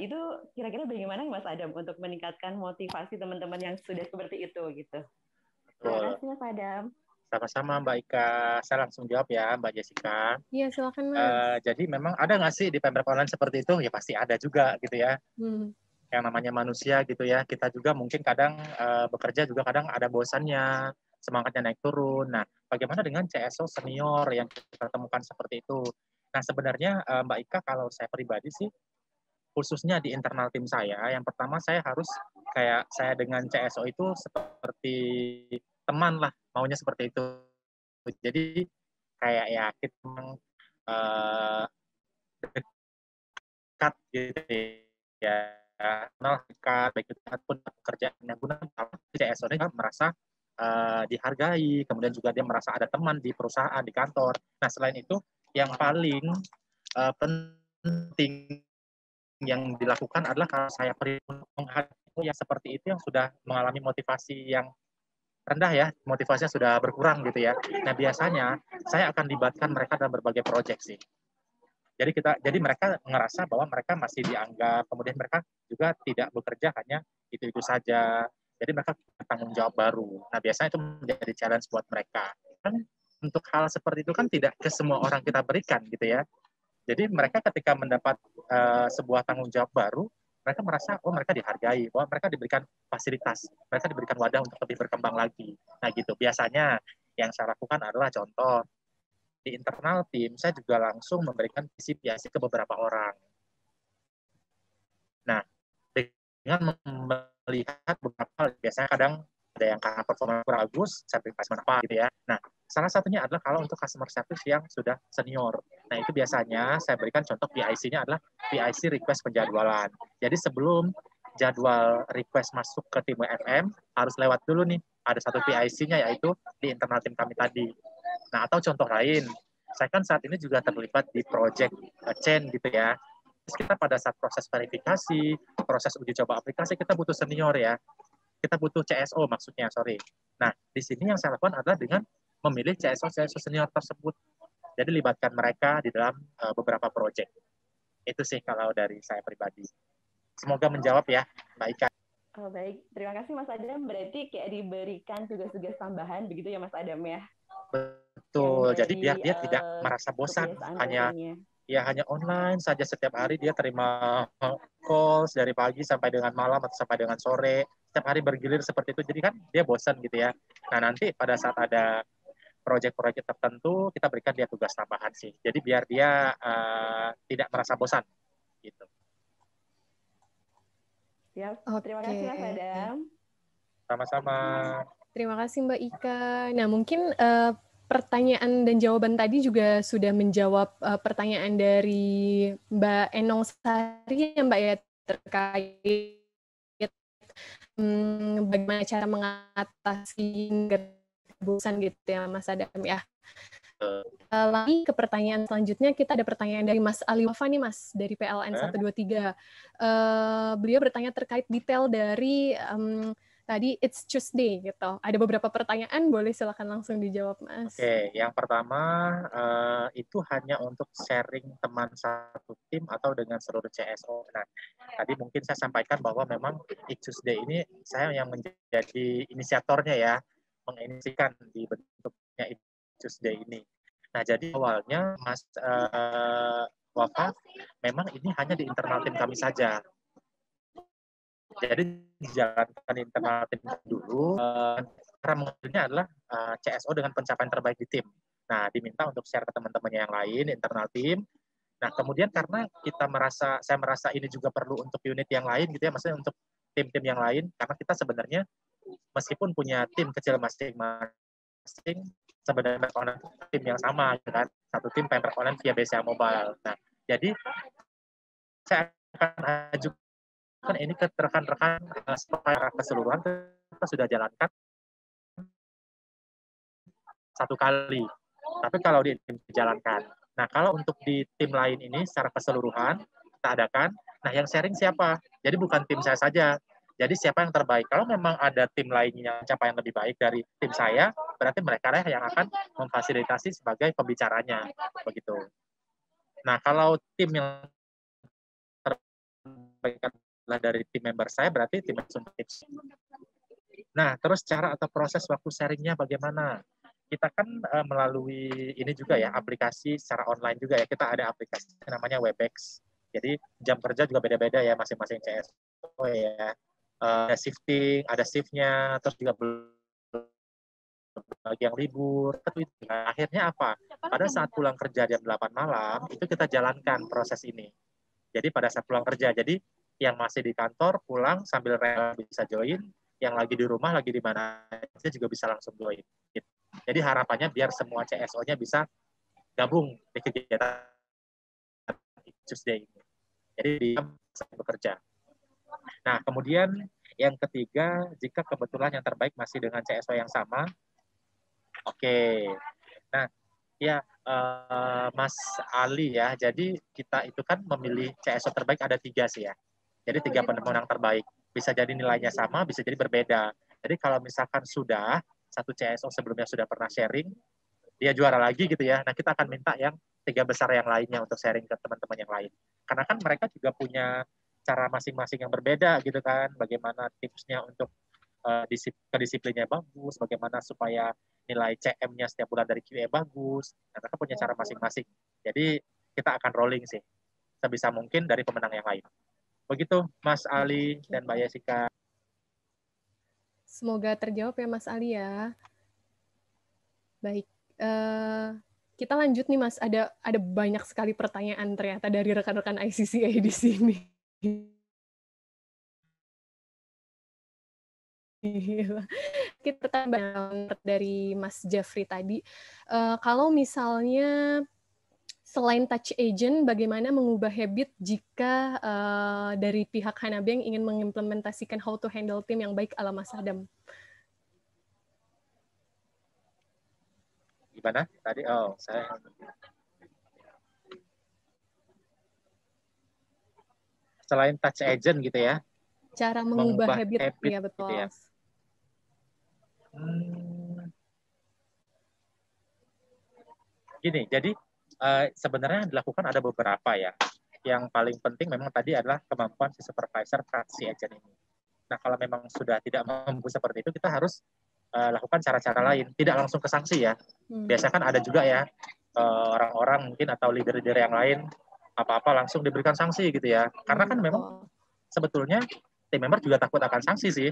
Itu kira-kira bagaimana Mas Adam untuk meningkatkan motivasi teman-teman yang sudah seperti itu gitu. Terima kasih Mas Adam. Sama-sama Mbak Ika. Saya langsung jawab ya Mbak Jessica. Iya, silakan Mas. Jadi memang ada nggak sih di Pemprek online seperti itu? Ya pasti ada juga gitu ya. Yang namanya manusia gitu ya. Kita juga mungkin kadang bekerja juga kadang ada bosannya, semangatnya naik turun. Nah, bagaimana dengan CSO senior yang kita temukan seperti itu? Nah, sebenarnya Mbak Ika, kalau saya pribadi sih, khususnya di internal tim saya, yang pertama saya harus kayak saya dengan CSO itu seperti teman lah, maunya seperti itu. Jadi kayak ya kita uh, dekat gitu ya, kenal dekat, baik itu pun pekerjaannya guna CSO-nya merasa dihargai, kemudian juga dia merasa ada teman di perusahaan, di kantor. Nah, selain itu, yang paling penting yang dilakukan adalah kalau saya menghadapi yang seperti itu yang sudah mengalami motivasi yang rendah ya, motivasinya sudah berkurang gitu ya. Nah, biasanya saya akan libatkan mereka dalam berbagai proyek sih. Jadi mereka ngerasa bahwa mereka masih dianggap, kemudian mereka juga tidak bekerja hanya itu saja. Jadi mereka bertanggung jawab baru. Nah, biasanya itu menjadi challenge buat mereka. Kan untuk hal seperti itu kan tidak ke semua orang kita berikan gitu ya. Jadi mereka ketika mendapat sebuah tanggung jawab baru, mereka merasa oh mereka dihargai, bahwa mereka diberikan fasilitas, mereka diberikan wadah untuk lebih berkembang lagi. Nah gitu. Biasanya yang saya lakukan adalah contoh di internal tim, saya juga langsung memberikan visi-visi ke beberapa orang. Nah, dengan melihat beberapa, biasanya kadang ada yang karena performa kurang bagus, saya beri kasih apa gitu ya. Nah, salah satunya adalah kalau untuk customer service yang sudah senior. Nah, itu biasanya saya berikan contoh PIC-nya adalah PIC request penjadwalan. Jadi sebelum jadwal request masuk ke tim WFM, harus lewat dulu nih, ada satu PIC-nya yaitu di internal tim kami tadi. Nah, atau contoh lain, saya kan saat ini juga terlibat di project chain gitu ya. Terus kita pada saat proses verifikasi, proses uji coba aplikasi, kita butuh senior ya. Kita butuh CSO maksudnya, sorry. Nah, di sini yang saya lakukan adalah dengan memilih CSO senior tersebut. Jadi libatkan mereka di dalam beberapa project. Itu sih kalau dari saya pribadi. Semoga menjawab ya, Mbak Ika. Oh, baik, terima kasih Mas Adam. Berarti kayak diberikan tugas-tugas tambahan begitu ya Mas Adam ya? Betul, jadi biar dia tidak merasa bosan, hanya online saja setiap hari dia terima calls dari pagi sampai dengan malam atau sampai dengan sore, setiap hari bergilir seperti itu, jadi kan dia bosan gitu ya. Nah nanti pada saat ada proyek-proyek tertentu kita berikan dia tugas tambahan sih, jadi biar dia tidak merasa bosan gitu. Ya, terima kasih Mas Adam. Sama-sama. Terima kasih Mbak Ika. Nah mungkin pertanyaan dan jawaban tadi juga sudah menjawab pertanyaan dari Mbak Enong Sari ya Mbak ya, terkait bagaimana cara mengatasi bosan gitu ya Mas Adam ya. Lagi ke pertanyaan selanjutnya, kita ada pertanyaan dari Mas Ali Wafa nih Mas, dari PLN 123. Beliau bertanya terkait detail dari tadi It's Tuesday gitu. Ada beberapa pertanyaan, boleh silakan langsung dijawab, Mas. Oke, yang pertama itu hanya untuk sharing teman satu tim atau dengan seluruh CSO. Nah, tadi mungkin saya sampaikan bahwa memang It's Tuesday ini saya yang menjadi inisiatornya ya, menginisikan di bentuknya It's Tuesday ini. Nah, jadi awalnya Mas Wafa, memang ini hanya di internal tim kami saja. Jadi dijalankan internal tim dulu, cara mengaturnya adalah CSO dengan pencapaian terbaik di tim. Nah, diminta untuk share ke teman-temannya yang lain, internal tim. Nah, kemudian karena saya merasa ini juga perlu untuk unit yang lain gitu ya, maksudnya untuk tim-tim yang lain, karena kita sebenarnya meskipun punya tim kecil masing-masing, sebenarnya online tim yang sama, gitu kan? Satu tim pemper online via BCA Mobile. Nah, jadi saya akan ajukan kan ini ke rekan-rekan secara keseluruhan kita sudah jalankan satu kali. Tapi kalau di tim dijalankan. Nah, kalau untuk di tim lain ini secara keseluruhan kita adakan. Nah, yang sharing siapa? Jadi bukan tim saya saja. Jadi siapa yang terbaik? Kalau memang ada tim lainnya yang capaian lebih baik dari tim saya, berarti mereka lah yang akan memfasilitasi sebagai pembicaranya, begitu. Nah, kalau tim yang terbaik dari tim member saya, berarti tim untuk tips. Nah, terus cara atau proses waktu sharingnya bagaimana? Kita kan melalui ini juga ya, aplikasi secara online juga ya. Kita ada aplikasi namanya Webex. Jadi jam kerja juga beda-beda ya masing-masing CSO ya. Ada shifting, ada shift-nya, terus juga bagi yang libur. Nah, akhirnya apa? Pada saat pulang kerja jam 8 malam, itu kita jalankan proses ini. Jadi pada saat pulang kerja, jadi Yang masih di kantor pulang sambil rela bisa join, yang lagi di rumah, lagi di mana aja juga bisa langsung join. Gitu. Jadi harapannya biar semua CSO-nya bisa gabung di kegiatan Tuesday ini. Jadi dia bisa bekerja. Nah, kemudian yang ketiga, jika kebetulan yang terbaik masih dengan CSO yang sama, oke. Nah, ya Mas Ali ya, jadi kita itu kan memilih CSO terbaik ada 3 sih ya. Jadi 3 pemenang terbaik. Bisa jadi nilainya sama, bisa jadi berbeda. Jadi kalau misalkan sudah, satu CSO sebelumnya sudah pernah sharing, dia juara lagi gitu ya, nah kita akan minta yang 3 besar yang lainnya untuk sharing ke teman-teman yang lain. Karena kan mereka juga punya cara masing-masing yang berbeda gitu kan, bagaimana tipsnya untuk kedisiplinnya bagus, bagaimana supaya nilai CM-nya setiap bulan dari QA bagus, nah, mereka punya cara masing-masing. Jadi kita akan rolling sih, sebisa mungkin dari pemenang yang lain. Begitu Mas Ali dan Mbak Jessica. Semoga terjawab ya Mas Ali ya. Baik. Kita lanjut nih Mas, ada banyak sekali pertanyaan ternyata dari rekan-rekan ICCA di sini. Kita tambah dari Mas Jeffrey tadi. Kalau misalnya selain touch agent, bagaimana mengubah habit jika dari pihak Hanabi yang ingin mengimplementasikan how to handle team yang baik ala Mas Adam? Gimana tadi? Oh, saya selain touch agent gitu ya. Cara mengubah habit ya betul. Gitu ya. Gini, jadi sebenarnya dilakukan ada beberapa ya. Yang paling penting memang tadi adalah kemampuan si supervisor si agent ini. Nah, kalau memang sudah tidak mampu seperti itu, kita harus lakukan cara-cara lain, tidak langsung ke sanksi ya. Biasanya kan ada juga ya orang-orang mungkin atau leader-leader yang lain apa-apa langsung diberikan sanksi gitu ya. Karena kan memang sebetulnya tim member juga takut akan sanksi sih.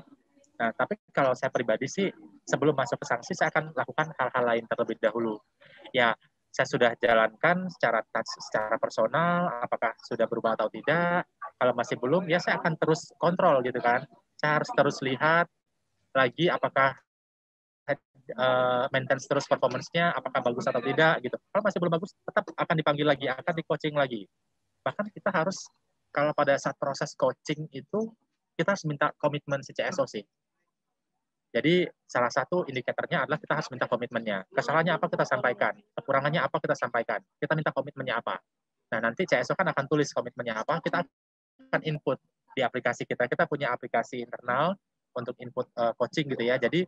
Nah, tapi kalau saya pribadi sih sebelum masuk ke sanksi saya akan lakukan hal-hal lain terlebih dahulu. Ya, saya sudah jalankan secara personal, apakah sudah berubah atau tidak. Kalau masih belum, ya saya akan terus kontrol gitu kan. Saya harus terus lihat lagi apakah maintain terus performance-nya, apakah bagus atau tidak gitu. Kalau masih belum bagus, tetap akan dipanggil lagi, akan di-coaching lagi. Bahkan kita harus, kalau pada saat proses coaching itu, kita harus minta komitmen si CSO sih. Jadi salah satu indikatornya adalah kita harus minta komitmennya. Kesalahannya apa kita sampaikan, kekurangannya apa kita sampaikan, kita minta komitmennya apa. Nah nanti CSO kan akan tulis komitmennya apa, kita akan input di aplikasi kita. Kita punya aplikasi internal untuk input coaching gitu ya. Jadi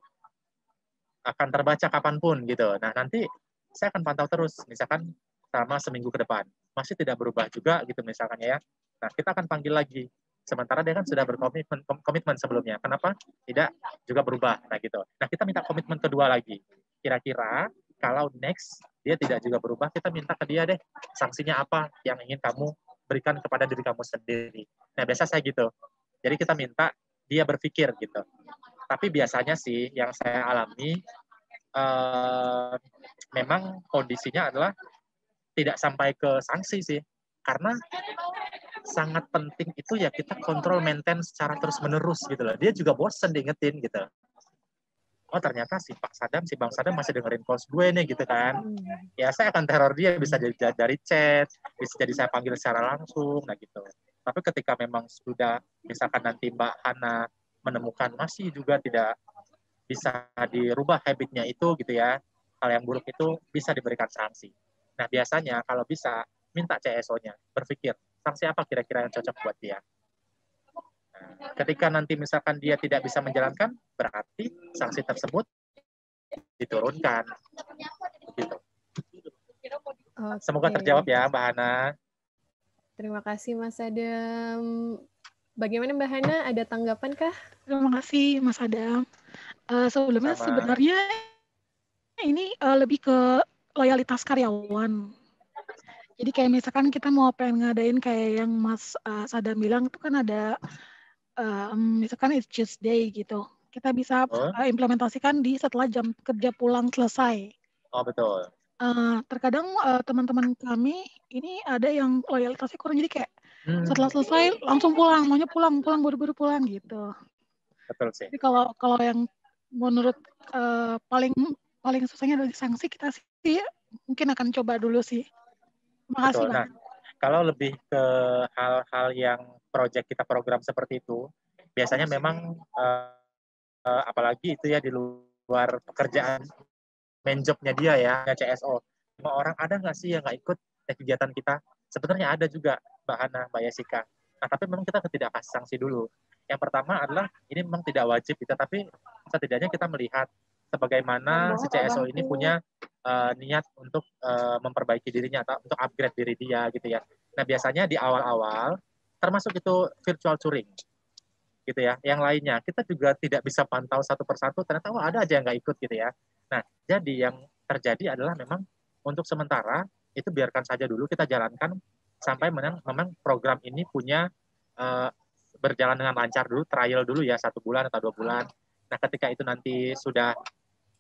akan terbaca kapanpun gitu. Nah nanti saya akan pantau terus, misalkan selama seminggu ke depan masih tidak berubah juga gitu misalkan ya. Nah kita akan panggil lagi. Sementara dia kan sudah berkomitmen sebelumnya. Kenapa tidak juga berubah? Nah gitu. Nah kita minta komitmen kedua lagi. Kira-kira kalau next dia tidak juga berubah, kita minta ke dia deh sanksinya apa yang ingin kamu berikan kepada diri kamu sendiri. Nah biasa saya gitu. Jadi kita minta dia berpikir gitu. Tapi biasanya sih yang saya alami memang kondisinya adalah tidak sampai ke sanksi sih. Karena sangat penting itu ya kita kontrol maintain secara terus-menerus gitu loh. Dia juga bosen diingetin gitu. Oh ternyata si Pak Sadam, si Bang Sadam masih dengerin calls gue nih gitu kan. Ya saya akan teror dia, bisa jadi dari chat, bisa jadi saya panggil secara langsung, nah gitu. Tapi ketika memang sudah, misalkan nanti Mbak Hana menemukan masih juga tidak bisa dirubah habitnya itu gitu ya, hal yang buruk itu bisa diberikan sanksi. Nah biasanya kalau bisa minta CSO-nya berpikir sanksi apa kira-kira yang cocok buat dia. Nah, ketika nanti misalkan dia tidak bisa menjalankan, berarti sanksi tersebut diturunkan. Begitu. Semoga terjawab ya Mbak Hana. Terima kasih Mas Adam. Bagaimana Mbak Hana, ada tanggapan kah? Terima kasih Mas Adam. Sebelumnya sebenarnya ini lebih ke loyalitas karyawan. Jadi kayak misalkan kita mau pengen ngadain kayak yang Mas Sadam bilang itu kan ada misalkan it's Tuesday gitu. Kita bisa implementasikan di setelah jam kerja pulang selesai. Oh betul. Terkadang teman-teman kami ini ada yang loyalitasnya kurang, jadi kayak Setelah selesai langsung pulang, maunya pulang buru-buru pulang gitu. Betul sih. Jadi kalau yang menurut paling susahnya dari sanksi, kita sih mungkin akan coba dulu sih. Terima kasih, Betul. Nah, kalau lebih ke hal-hal yang kita program seperti itu, biasanya memang apalagi itu ya di luar pekerjaan main job-nya dia ya, CSO. Semua orang ada nggak sih yang nggak ikut kegiatan kita? Sebenarnya ada juga, Mbak Hana, Mbak Yesika. Nah, tapi memang kita tidak kasih sanksi dulu. Yang pertama adalah ini memang tidak wajib kita, tapi setidaknya kita melihat sebagaimana si CSO ini punya niat untuk memperbaiki dirinya atau untuk upgrade diri dia gitu ya. Nah, biasanya di awal-awal termasuk itu virtual touring gitu ya. Yang lainnya kita juga tidak bisa pantau satu persatu, ternyata ada aja yang nggak ikut gitu ya. Nah, jadi yang terjadi adalah memang untuk sementara itu biarkan saja dulu kita jalankan sampai memang program ini punya berjalan dengan lancar dulu, trial dulu ya 1 bulan atau 2 bulan. Nah, ketika itu nanti sudah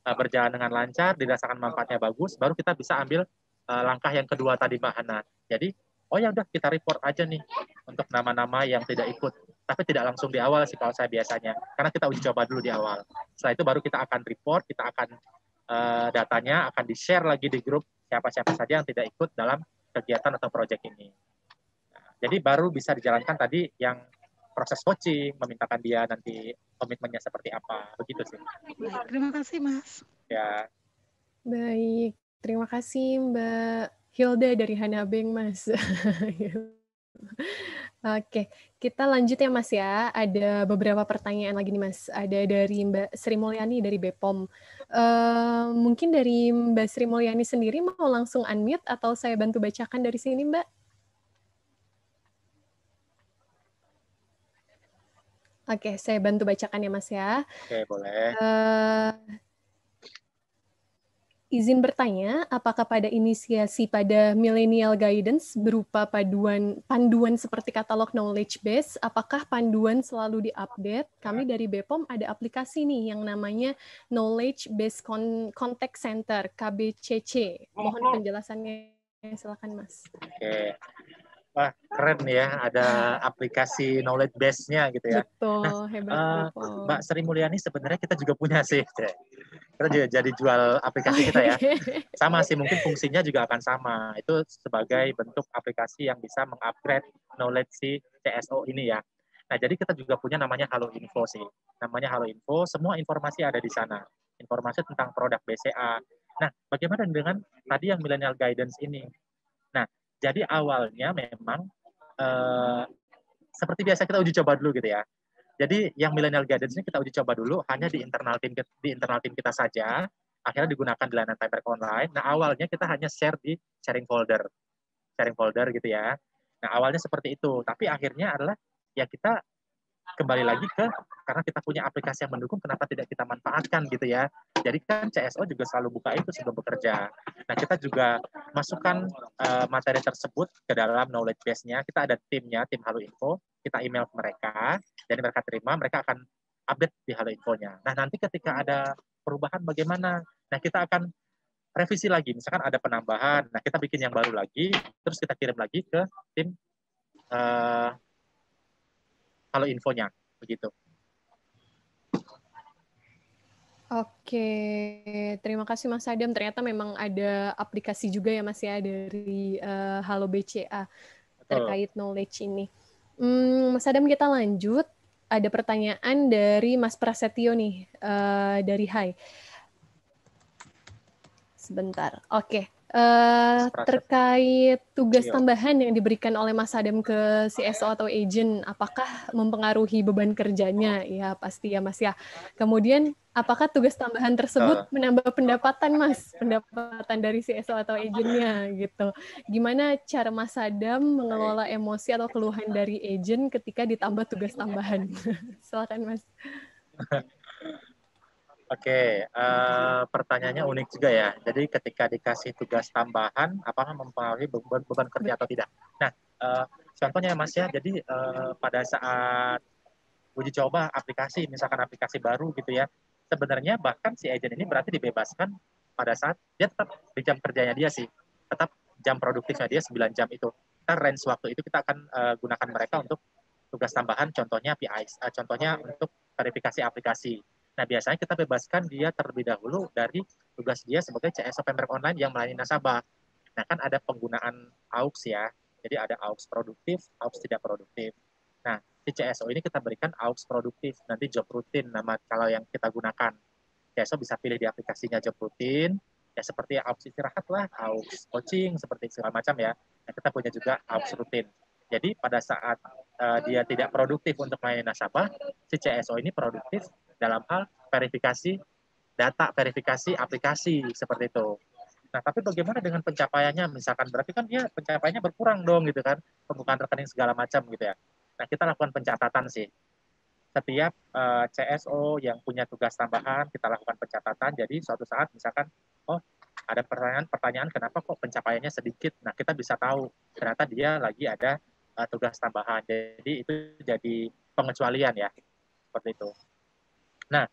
berjalan dengan lancar, dirasakan manfaatnya bagus, baru kita bisa ambil langkah yang kedua tadi Mbak Hana. Jadi, ya udah kita report aja nih untuk nama-nama yang tidak ikut. Tapi tidak langsung di awal sih kalau saya biasanya, karena kita uji coba dulu di awal. Setelah itu baru kita akan report, kita akan datanya akan di-share lagi di grup siapa-siapa saja yang tidak ikut dalam kegiatan atau proyek ini. Nah, jadi baru bisa dijalankan tadi yang proses coaching, memintakan dia nanti komitmennya seperti apa, begitu sih. Baik, terima kasih Mas. Ya. Baik, terima kasih Mbak Hilda dari Hanabeng Mas. Oke, kita lanjut ya Mas ya. Ada beberapa pertanyaan lagi nih Mas. Ada dari Mbak Sri Mulyani dari BPOM. Mungkin dari Mbak Sri Mulyani sendiri mau langsung unmute atau saya bantu bacakan dari sini Mbak? Oke, saya bantu bacakan ya Mas ya. Oke, boleh. Izin bertanya, apakah pada inisiasi pada Millennial Guidance berupa panduan seperti katalog knowledge base, apakah panduan selalu diupdate? Kami dari BPOM ada aplikasi nih yang namanya Knowledge Base Contact Center, KBCC. Mohon penjelasannya, silakan Mas. Oke. Wah, keren ya, ada aplikasi knowledge base-nya gitu ya. Betul, hebat. Mbak Sri Mulyani sebenarnya kita juga punya sih. Kita juga jadi jual aplikasi kita ya. Sama sih, mungkin fungsinya juga akan sama. Itu sebagai bentuk aplikasi yang bisa mengupgrade knowledge si CSO ini ya. Nah, jadi kita juga punya namanya Halo Info sih. Namanya Halo Info, semua informasi ada di sana. Informasi tentang produk BCA. Nah, bagaimana dengan tadi yang Millennial Guidance ini? Nah, jadi awalnya memang seperti biasa kita uji coba dulu gitu ya. Jadi yang Millennial Guidance ini kita uji coba dulu hanya di internal tim kita saja. Akhirnya digunakan di layanan Timework Online. Nah, awalnya kita hanya share di sharing folder gitu ya. Nah, awalnya seperti itu. Tapi akhirnya adalah ya kita kembali lagi karena kita punya aplikasi yang mendukung, kenapa tidak kita manfaatkan gitu ya. Jadi kan CSO juga selalu buka itu sebelum bekerja. Nah, kita juga masukkan materi tersebut ke dalam knowledge base-nya. Kita ada timnya, tim Halo Info, kita email ke mereka, dan mereka terima, mereka akan update di Halo Info-nya. Nah, nanti ketika ada perubahan bagaimana? Nah, kita akan revisi lagi, misalkan ada penambahan, nah kita bikin yang baru lagi, terus kita kirim lagi ke tim Halo Infonya, begitu. Oke, terima kasih Mas Adam. Ternyata memang ada aplikasi juga ya Mas ya dari Halo BCA terkait knowledge ini. Mas Adam, kita lanjut. Ada pertanyaan dari Mas Prasetyo nih, dari Hai. Sebentar, oke. Terkait tugas tambahan yang diberikan oleh Mas Adam ke CSO atau agent, apakah mempengaruhi beban kerjanya? Ya pasti ya Mas ya. Kemudian apakah tugas tambahan tersebut menambah pendapatan Mas? Pendapatan dari CSO atau agentnya gitu. Gimana cara Mas Adam mengelola emosi atau keluhan dari agent ketika ditambah tugas tambahan? Silakan Mas. Oke, pertanyaannya unik juga ya. Jadi ketika dikasih tugas tambahan, apakah mempengaruhi beban kerja atau tidak? Nah, contohnya Mas ya, jadi pada saat uji coba aplikasi, misalkan aplikasi baru gitu ya, sebenarnya bahkan si agent ini berarti dibebaskan pada saat dia tetap di jam kerjanya dia sih, tetap jam produktifnya dia 9 jam itu. kita range waktu itu kita akan gunakan mereka untuk tugas tambahan, contohnya PI, contohnya untuk verifikasi aplikasi. Nah, biasanya kita bebaskan dia terlebih dahulu dari tugas dia sebagai CSO Pemprov Online yang melayani nasabah. Nah, kan ada penggunaan AUX ya. Jadi ada AUX produktif, AUX tidak produktif. Nah, si CSO ini kita berikan AUX produktif, nanti job rutin nama kalau yang kita gunakan. CSO bisa pilih di aplikasinya job rutin, ya seperti AUX istirahat lah, AUX coaching, seperti segala macam ya. Nah, kita punya juga AUX rutin. Jadi pada saat dia tidak produktif untuk melayani nasabah, si CSO ini produktif dalam hal verifikasi data, verifikasi aplikasi, seperti itu. Nah, tapi bagaimana dengan pencapaiannya? Misalkan berarti kan dia pencapaiannya berkurang dong gitu kan, pembukaan rekening segala macam gitu ya. Nah, kita lakukan pencatatan sih. Setiap CSO yang punya tugas tambahan, kita lakukan pencatatan. Jadi suatu saat misalkan, oh ada pertanyaan kenapa kok pencapaiannya sedikit. Nah, kita bisa tahu ternyata dia lagi ada tugas tambahan. Jadi itu jadi pengecualian ya, seperti itu. Nah,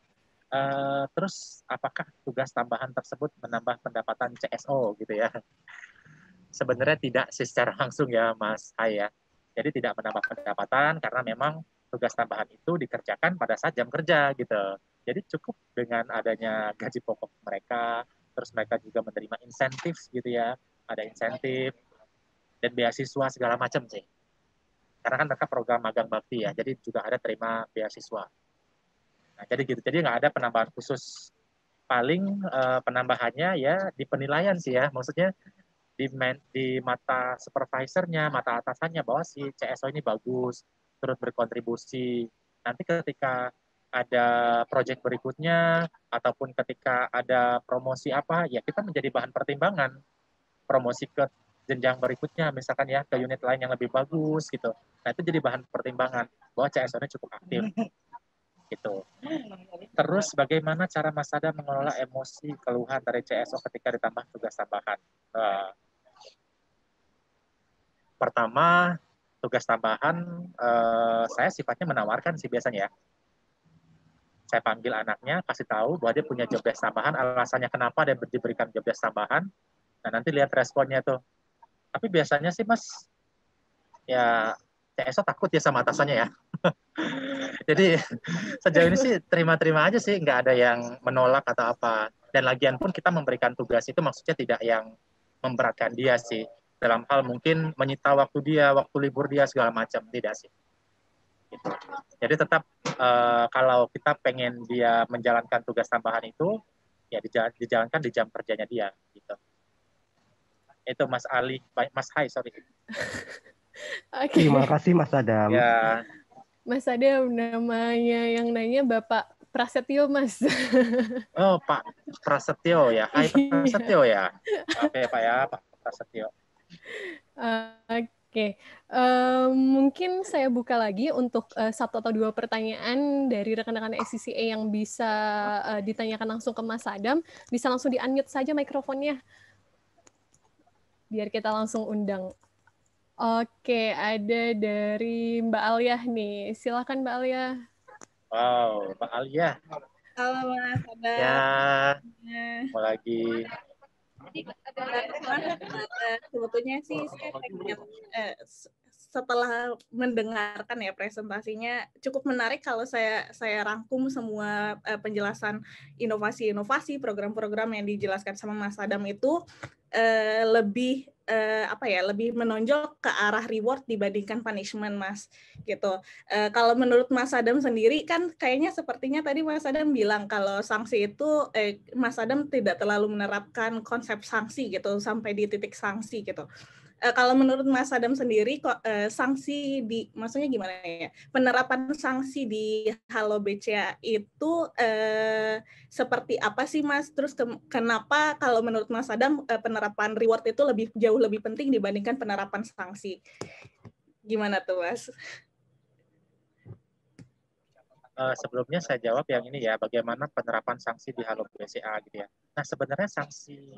terus apakah tugas tambahan tersebut menambah pendapatan CSO gitu ya? Sebenarnya tidak secara langsung ya Mas Hai ya. Jadi tidak menambah pendapatan karena memang tugas tambahan itu dikerjakan pada saat jam kerja gitu. Jadi cukup dengan adanya gaji pokok mereka, terus mereka juga menerima insentif gitu ya, ada insentif dan beasiswa segala macam sih. Karena kan mereka program magang bakti ya, jadi juga ada terima beasiswa. Nah, jadi gitu. Jadi nggak ada penambahan khusus. Paling penambahannya ya di penilaian sih ya. Maksudnya di mata supervisornya, mata atasannya bahwa si CSO ini bagus, turut berkontribusi. Nanti ketika ada proyek berikutnya ataupun ketika ada promosi apa, ya kita menjadi bahan pertimbangan. Promosi ke jenjang berikutnya, misalkan ya ke unit lain yang lebih bagus gitu. Nah itu jadi bahan pertimbangan bahwa CSO-nya cukup aktif gitu. Terus bagaimana cara Mas Adam mengelola emosi keluhan dari CSO ketika ditambah tugas tambahan? Pertama, tugas tambahan saya sifatnya menawarkan sih biasanya ya. Saya panggil anaknya, kasih tahu bahwa dia punya job desk tambahan, alasannya kenapa dia diberikan job desk tambahan. Nah nanti lihat responnya tuh. Tapi biasanya sih Mas, ya CSO takut ya sama atasannya ya. Jadi sejauh ini sih terima-terima aja sih, nggak ada yang menolak atau apa. Dan lagian pun kita memberikan tugas itu maksudnya tidak yang memberatkan dia sih. Dalam hal mungkin menyita waktu dia, waktu libur dia, segala macam. Tidak sih. Gitu. Jadi tetap kalau kita pengen dia menjalankan tugas tambahan itu, ya dijalankan di jam kerjanya dia. Gitu. Itu Mas Ali, Mas Hai, sorry. Okay. Terima kasih Mas Adam. Ya. Mas Adam, namanya yang nanya Bapak Prasetyo, Mas. Oh, Pak Prasetyo ya. Hai Pak Prasetyo ya. Oke, Pak ya, Pak Prasetyo. Oke. Mungkin saya buka lagi untuk satu atau dua pertanyaan dari rekan-rekan SCCA yang bisa ditanyakan langsung ke Mas Adam. Bisa langsung di-unmute saja mikrofonnya. Biar kita langsung undang. Oke, ada dari Mbak Alia nih. Silakan Mbak Alia. Wow, Mbak Alia. Halo Mas Adam. Ya, mau lagi. Sebetulnya sih saya pengen setelah mendengarkan ya presentasinya cukup menarik kalau saya rangkum semua penjelasan inovasi-inovasi program-program yang dijelaskan sama Mas Adam itu lebih lebih menonjol ke arah reward dibandingkan punishment Mas gitu. Kalau menurut Mas Adam sendiri kan kayaknya sepertinya tadi Mas Adam bilang kalau sanksi itu Mas Adam tidak terlalu menerapkan konsep sanksi gitu sampai di titik sanksi gitu. Kalau menurut Mas Adam sendiri kok sanksi maksudnya gimana ya? Penerapan sanksi di Halo BCA itu seperti apa sih Mas? Terus kenapa kalau menurut Mas Adam penerapan reward itu jauh lebih penting dibandingkan penerapan sanksi? Gimana tuh Mas? Sebelumnya saya jawab yang ini ya, bagaimana penerapan sanksi di Halo BCA gitu ya. Nah sebenarnya sanksi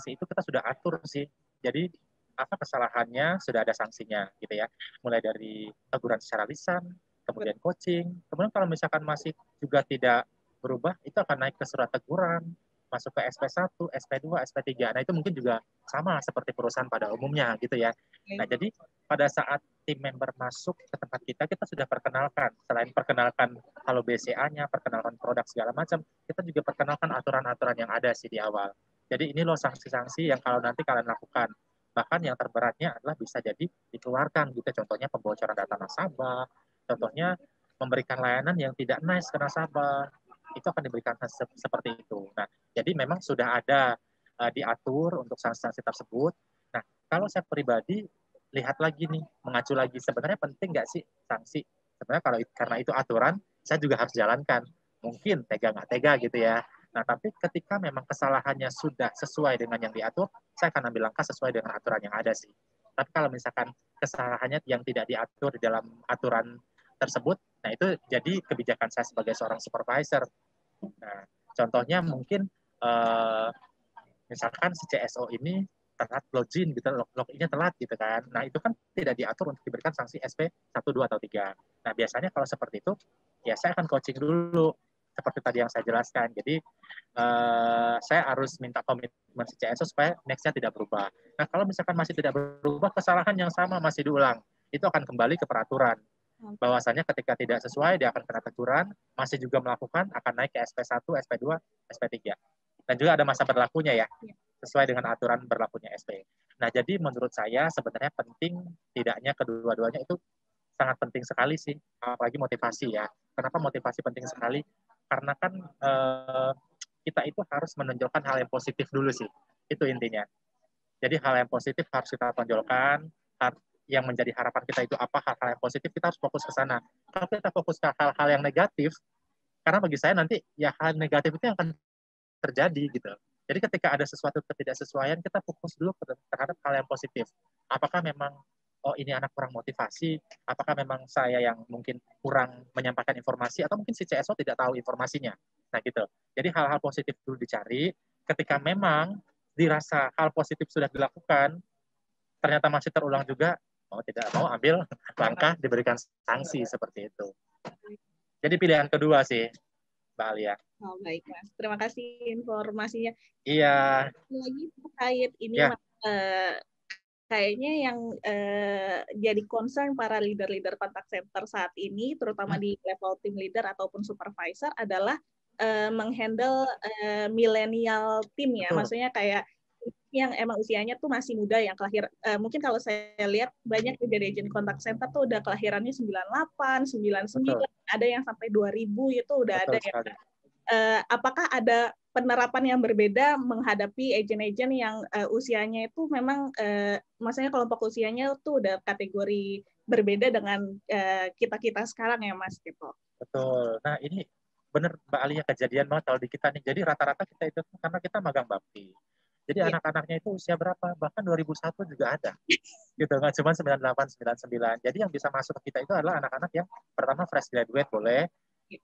itu kita sudah atur sih. Jadi apa kesalahannya sudah ada sanksinya gitu ya. Mulai dari teguran secara lisan, kemudian coaching, kemudian kalau misalkan masih juga tidak berubah, itu akan naik ke surat teguran, masuk ke SP1, SP2, SP3. Nah, itu mungkin juga sama seperti perusahaan pada umumnya gitu ya. Nah, jadi pada saat tim member masuk ke tempat kita sudah perkenalkan. Selain perkenalkan halo BCA-nya, perkenalkan produk segala macam, kita juga perkenalkan aturan-aturan yang ada sih di awal. Jadi ini loh sanksi-sanksi yang kalau nanti kalian lakukan. Bahkan yang terberatnya adalah bisa jadi dikeluarkan gitu. Contohnya pembocoran data nasabah, contohnya memberikan layanan yang tidak nice ke nasabah. Itu akan diberikan seperti itu. Nah, jadi memang sudah ada diatur untuk sanksi-sanksi tersebut. Nah, kalau saya pribadi lihat lagi nih, mengacu lagi, sebenarnya penting nggak sih sanksi? Sebenarnya kalau karena itu aturan, saya juga harus jalankan. Mungkin tega nggak tega gitu ya. Nah, tapi ketika memang kesalahannya sudah sesuai dengan yang diatur, saya akan ambil langkah sesuai dengan aturan yang ada sih. Tapi kalau misalkan kesalahannya yang tidak diatur di dalam aturan tersebut, nah itu jadi kebijakan saya sebagai seorang supervisor. Nah, contohnya mungkin misalkan si CSO ini telat login gitu, login-nya telat gitu kan. Nah, itu kan tidak diatur untuk diberikan sanksi SP 1, 2, atau 3. Nah, biasanya kalau seperti itu, ya saya akan coaching dulu, seperti tadi yang saya jelaskan. Jadi, saya harus minta komitmen si CSO supaya next-nya tidak berubah. Nah, kalau misalkan masih tidak berubah, kesalahan yang sama masih diulang, itu akan kembali ke peraturan. Bahwasanya ketika tidak sesuai, dia akan kena teguran, masih juga melakukan, akan naik ke SP1, SP2, SP3. Dan juga ada masa berlakunya ya, sesuai dengan aturan berlakunya SP. Nah, jadi menurut saya sebenarnya penting tidaknya kedua-duanya itu sangat penting sekali sih, apalagi motivasi ya. Kenapa motivasi penting sekali? Karena kan kita itu harus menonjolkan hal yang positif dulu sih, itu intinya. Jadi hal yang positif harus kita tonjolkan, yang menjadi harapan kita itu apa, hal-hal yang positif, kita harus fokus ke sana. Kalau kita fokus ke hal-hal yang negatif, karena bagi saya nanti ya hal negatif itu yang akan terjadi gitu. Jadi ketika ada sesuatu ketidaksesuaian, kita fokus dulu terhadap hal yang positif. Apakah memang, oh ini anak kurang motivasi, apakah memang saya yang mungkin kurang menyampaikan informasi, atau mungkin si CSO tidak tahu informasinya. Nah gitu. Jadi hal-hal positif dulu dicari, ketika memang dirasa hal positif sudah dilakukan, ternyata masih terulang juga, mau tidak mau ambil langkah diberikan sanksi seperti itu. Jadi pilihan kedua sih, Mbak Alia. Oh, baik, Mas. Terima kasih informasinya. Iya. Lagi terkait ini, ya. Mas, kayaknya yang jadi concern para leader-leader contact center saat ini, terutama di level team leader ataupun supervisor, adalah menghandle millennial team ya. Maksudnya kayak yang emang usianya tuh masih muda, yang mungkin kalau saya lihat banyak dari agent contact center tuh udah kelahirannya 98, 99, ada yang sampai 2000 itu udah. Betul ada sekali. Apakah ada penerapan yang berbeda menghadapi agent-agent yang usianya itu memang maksudnya kelompok usianya tuh udah kategori berbeda dengan kita-kita sekarang ya, Mas, gitu. Betul. Nah, ini benar Mbak Alia, kejadian banget kalau di kita nih. Jadi rata-rata kita itu karena kita magang bakti. Jadi anak-anaknya itu usia berapa? Bahkan 2001 juga ada. Gitu, nggak cuma 98, 99. Jadi yang bisa masuk ke kita itu adalah anak-anak yang pertama fresh graduate boleh,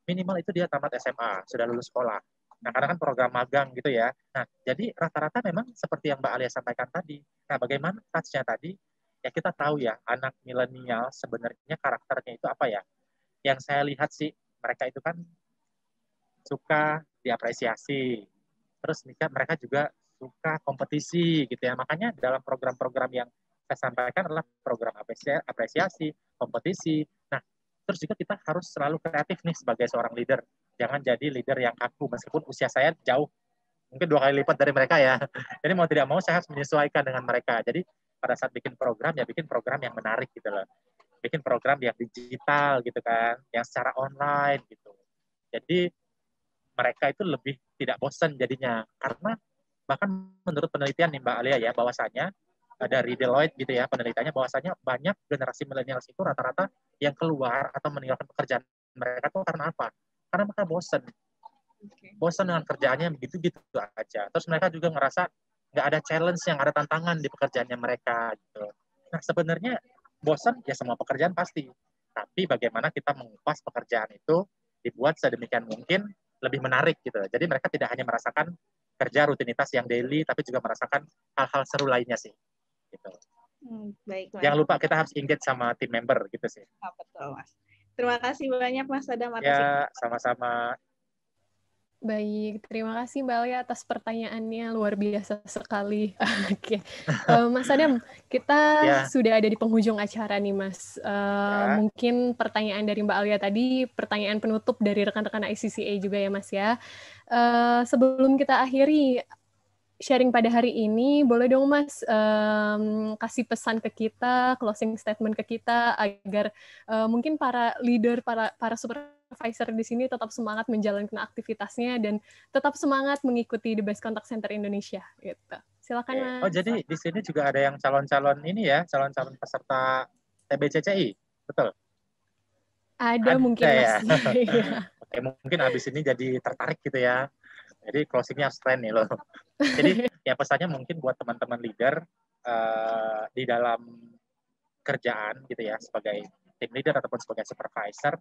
minimal itu dia tamat SMA, sudah lulus sekolah. Nah, karena kan program magang gitu ya. Nah, jadi rata-rata memang seperti yang Mbak Alia sampaikan tadi. Nah, bagaimana touch-nya tadi? Ya kita tahu ya, anak milenial sebenarnya karakternya itu apa ya? Yang saya lihat sih, mereka itu kan suka diapresiasi. Terus mereka juga suka kompetisi gitu ya. Makanya dalam program-program yang saya sampaikan adalah program apresiasi, kompetisi. Nah, terus juga kita harus selalu kreatif nih sebagai seorang leader. Jangan jadi leader yang kaku, meskipun usia saya jauh, mungkin 2 kali lipat dari mereka ya. Jadi mau tidak mau saya harus menyesuaikan dengan mereka. Jadi pada saat bikin program, ya bikin program yang menarik gitu loh. Bikin program yang digital gitu kan, yang secara online gitu. Jadi mereka itu lebih tidak bosan jadinya. Karena bahkan menurut penelitian nih Mbak Alia ya, bahwasanya dari Deloitte gitu ya, penelitiannya bahwasanya banyak generasi milenial itu rata-rata yang keluar atau meninggalkan pekerjaan mereka tuh karena apa? Karena mereka bosan. Bosan dengan kerjaannya begitu-gitu aja. Terus mereka juga ngerasa nggak ada challenge, yang ada tantangan di pekerjaannya mereka gitu. Nah, sebenarnya bosan ya semua pekerjaan pasti. Tapi bagaimana kita mengupas pekerjaan itu dibuat sedemikian mungkin lebih menarik gitu. Jadi mereka tidak hanya merasakan kerja rutinitas yang daily, tapi juga merasakan hal-hal seru lainnya sih. Gitu. Baik, Mas. Jangan lupa kita harus engage sama tim member gitu sih. Betul, Mas. Terima kasih banyak Mas Adam atas ya, sama-sama. Baik, terima kasih Mbak Alia atas pertanyaannya, luar biasa sekali. Oke, Mas Adam, kita sudah ada di penghujung acara nih Mas. Mungkin pertanyaan dari Mbak Alia tadi, pertanyaan penutup dari rekan-rekan ICCA juga ya Mas ya. Sebelum kita akhiri sharing pada hari ini, boleh dong Mas kasih pesan ke kita, closing statement ke kita, agar mungkin para leader, para supervisor di sini tetap semangat menjalankan aktivitasnya dan tetap semangat mengikuti The Best Contact Center Indonesia. Gitu. Silakan Mas. Oh jadi di sini juga ada yang calon-calon ini ya, calon-calon peserta TBCCI, betul? Ada mungkin ya? Mas. Oke, mungkin abis ini jadi tertarik gitu ya. Jadi closingnya harus keren nih loh. Jadi ya pesannya mungkin buat teman-teman leader di dalam kerjaan gitu ya, sebagai team leader ataupun sebagai supervisor,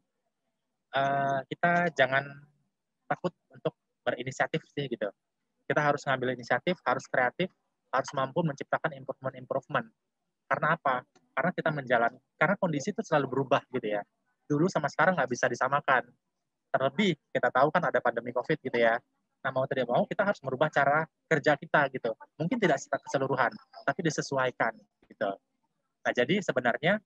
kita jangan takut untuk berinisiatif sih gitu. Kita harus ngambil inisiatif, harus kreatif, harus mampu menciptakan improvement. Karena apa? Karena kita karena kondisi itu selalu berubah gitu ya. Dulu sama sekarang nggak bisa disamakan. Terlebih kita tahu kan ada pandemi COVID gitu ya. Nah, mau tidak mau kita harus merubah cara kerja kita gitu. Mungkin tidak keseluruhan, tapi disesuaikan gitu. Nah, jadi sebenarnya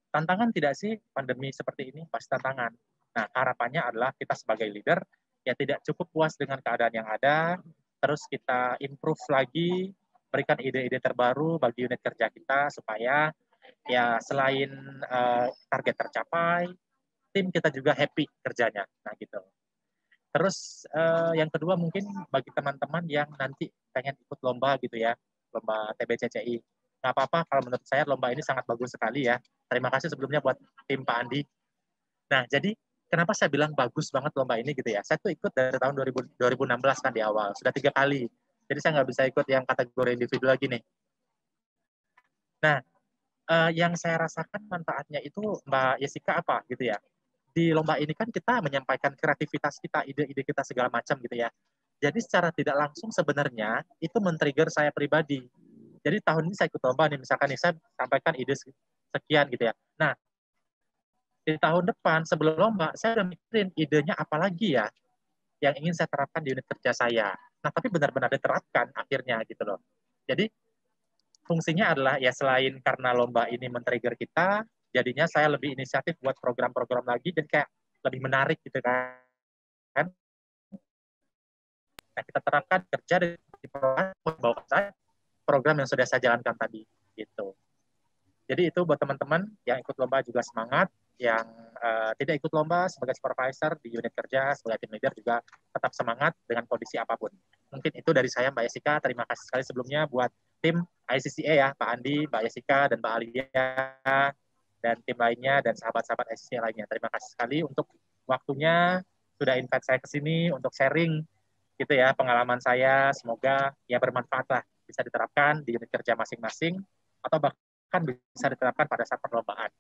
tantangan tidak sih pandemi seperti ini? Pasti tantangan. Nah, harapannya adalah kita sebagai leader ya tidak cukup puas dengan keadaan yang ada, terus kita improve lagi, berikan ide-ide terbaru bagi unit kerja kita supaya ya selain target tercapai, tim kita juga happy kerjanya. Nah, gitu. Terus yang kedua mungkin bagi teman-teman yang nanti pengen ikut lomba gitu ya, lomba TBCCI. Nggak apa-apa, kalau menurut saya lomba ini sangat bagus sekali ya. Terima kasih sebelumnya buat tim Pak Andi. Nah, jadi kenapa saya bilang bagus banget lomba ini gitu ya. Saya tuh ikut dari tahun 2016 kan di awal, sudah 3 kali. Jadi saya nggak bisa ikut yang kategori individu lagi nih. Nah, yang saya rasakan manfaatnya itu Mbak Jessica apa gitu ya. Di lomba ini kan kita menyampaikan kreativitas kita, ide-ide kita segala macam gitu ya. Jadi secara tidak langsung sebenarnya itu men-trigger saya pribadi. Jadi tahun ini saya ikut lomba nih, misalkan nih saya sampaikan ide sekian gitu ya. Nah, di tahun depan sebelum lomba saya udah mikirin idenya apa lagi ya yang ingin saya terapkan di unit kerja saya. Nah, tapi benar-benar diterapkan akhirnya gitu loh. Jadi fungsinya adalah ya selain karena lomba ini men-trigger kita, jadinya saya lebih inisiatif buat program-program lagi dan kayak lebih menarik gitu kan. Nah, kita terapkan kerja di bawah saya program yang sudah saya jalankan tadi gitu. Jadi itu buat teman-teman yang ikut lomba juga semangat, yang tidak ikut lomba sebagai supervisor di unit kerja, sebagai team leader juga tetap semangat dengan kondisi apapun. Mungkin itu dari saya Mbak Jessica, terima kasih sekali sebelumnya buat tim ICCA ya, Pak Andi, Mbak Jessica, dan Mbak Alia, dan tim lainnya, dan sahabat-sahabat ICCA lainnya. Terima kasih sekali untuk waktunya, sudah invite saya ke sini untuk sharing gitu ya, pengalaman saya, semoga ya bermanfaat lah, bisa diterapkan di unit kerja masing-masing, atau bahkan bisa diterapkan pada saat perlombaan.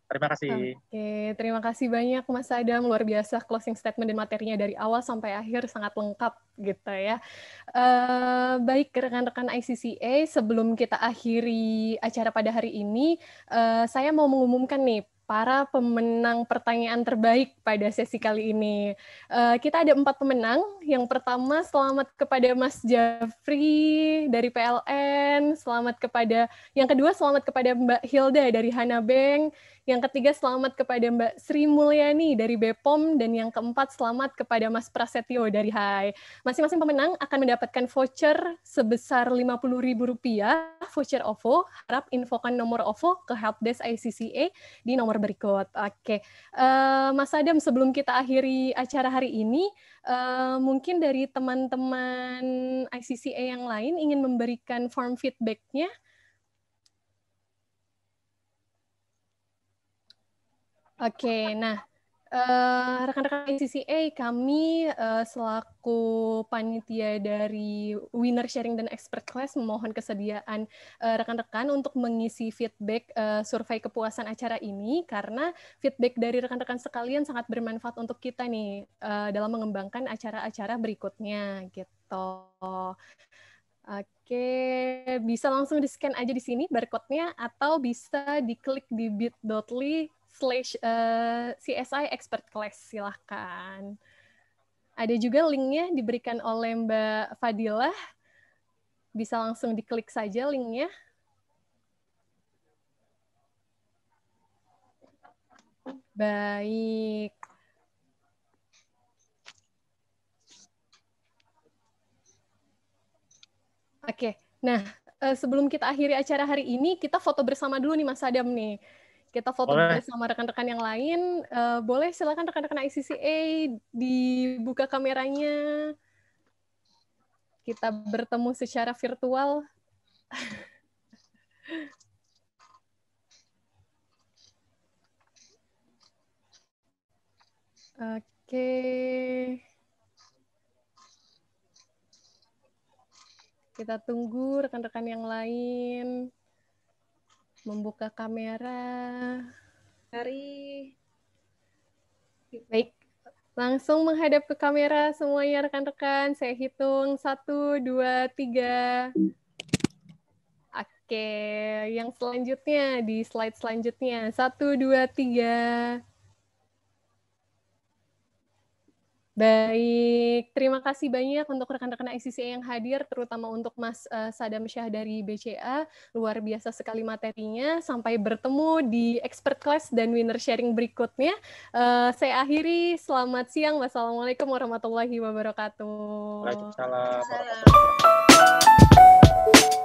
Terima kasih. Oke, terima kasih banyak Mas Adam, luar biasa closing statement dan materinya dari awal sampai akhir sangat lengkap gitu ya. Baik rekan-rekan ICCA, sebelum kita akhiri acara pada hari ini, saya mau mengumumkan nih para pemenang pertanyaan terbaik pada sesi kali ini. Kita ada 4 pemenang. Yang pertama, selamat kepada Mas Jafri dari PLN. Yang kedua, selamat kepada Mbak Hilda dari Hana Bank. Yang ketiga, selamat kepada Mbak Sri Mulyani dari BPOM. Dan yang keempat, selamat kepada Mas Prasetyo dari HAI. Masing-masing pemenang akan mendapatkan voucher sebesar Rp50.000, voucher OVO. Harap infokan nomor OVO ke Helpdesk ICCA di nomor berikut. Oke, Mas Adam, sebelum kita akhiri acara hari ini, mungkin dari teman-teman ICCA yang lain ingin memberikan form feedback-nya. Oke, nah rekan-rekan ICCA, kami selaku panitia dari Winner Sharing dan Expert Class memohon kesediaan rekan-rekan untuk mengisi feedback survei kepuasan acara ini, karena feedback dari rekan-rekan sekalian sangat bermanfaat untuk kita nih dalam mengembangkan acara-acara berikutnya gitu. Oke, bisa langsung di-scan aja di sini barcode-nya, atau bisa diklik di bit.ly/CSI Expert Class, silahkan. Ada juga linknya diberikan oleh Mbak Fadilah. Bisa langsung diklik saja linknya. Baik. Oke, nah sebelum kita akhiri acara hari ini, kita foto bersama dulu nih Mas Adam nih. Kita foto bersama rekan-rekan yang lain. Boleh silakan rekan-rekan ICCA dibuka kameranya. Kita bertemu secara virtual. Oke. Kita tunggu rekan-rekan yang lain membuka kamera. Baik, langsung menghadap ke kamera semuanya rekan-rekan. Saya hitung 1, 2, 3. Oke, yang selanjutnya di slide selanjutnya. 1, 2, 3. Baik, terima kasih banyak untuk rekan-rekan ICCA yang hadir, terutama untuk Mas Sadam Syah dari BCA. Luar biasa sekali materinya. Sampai bertemu di expert class dan winner sharing berikutnya. Saya akhiri. Selamat siang. Wassalamualaikum warahmatullahi wabarakatuh. Waalaikumsalam warahmatullahi wabarakatuh.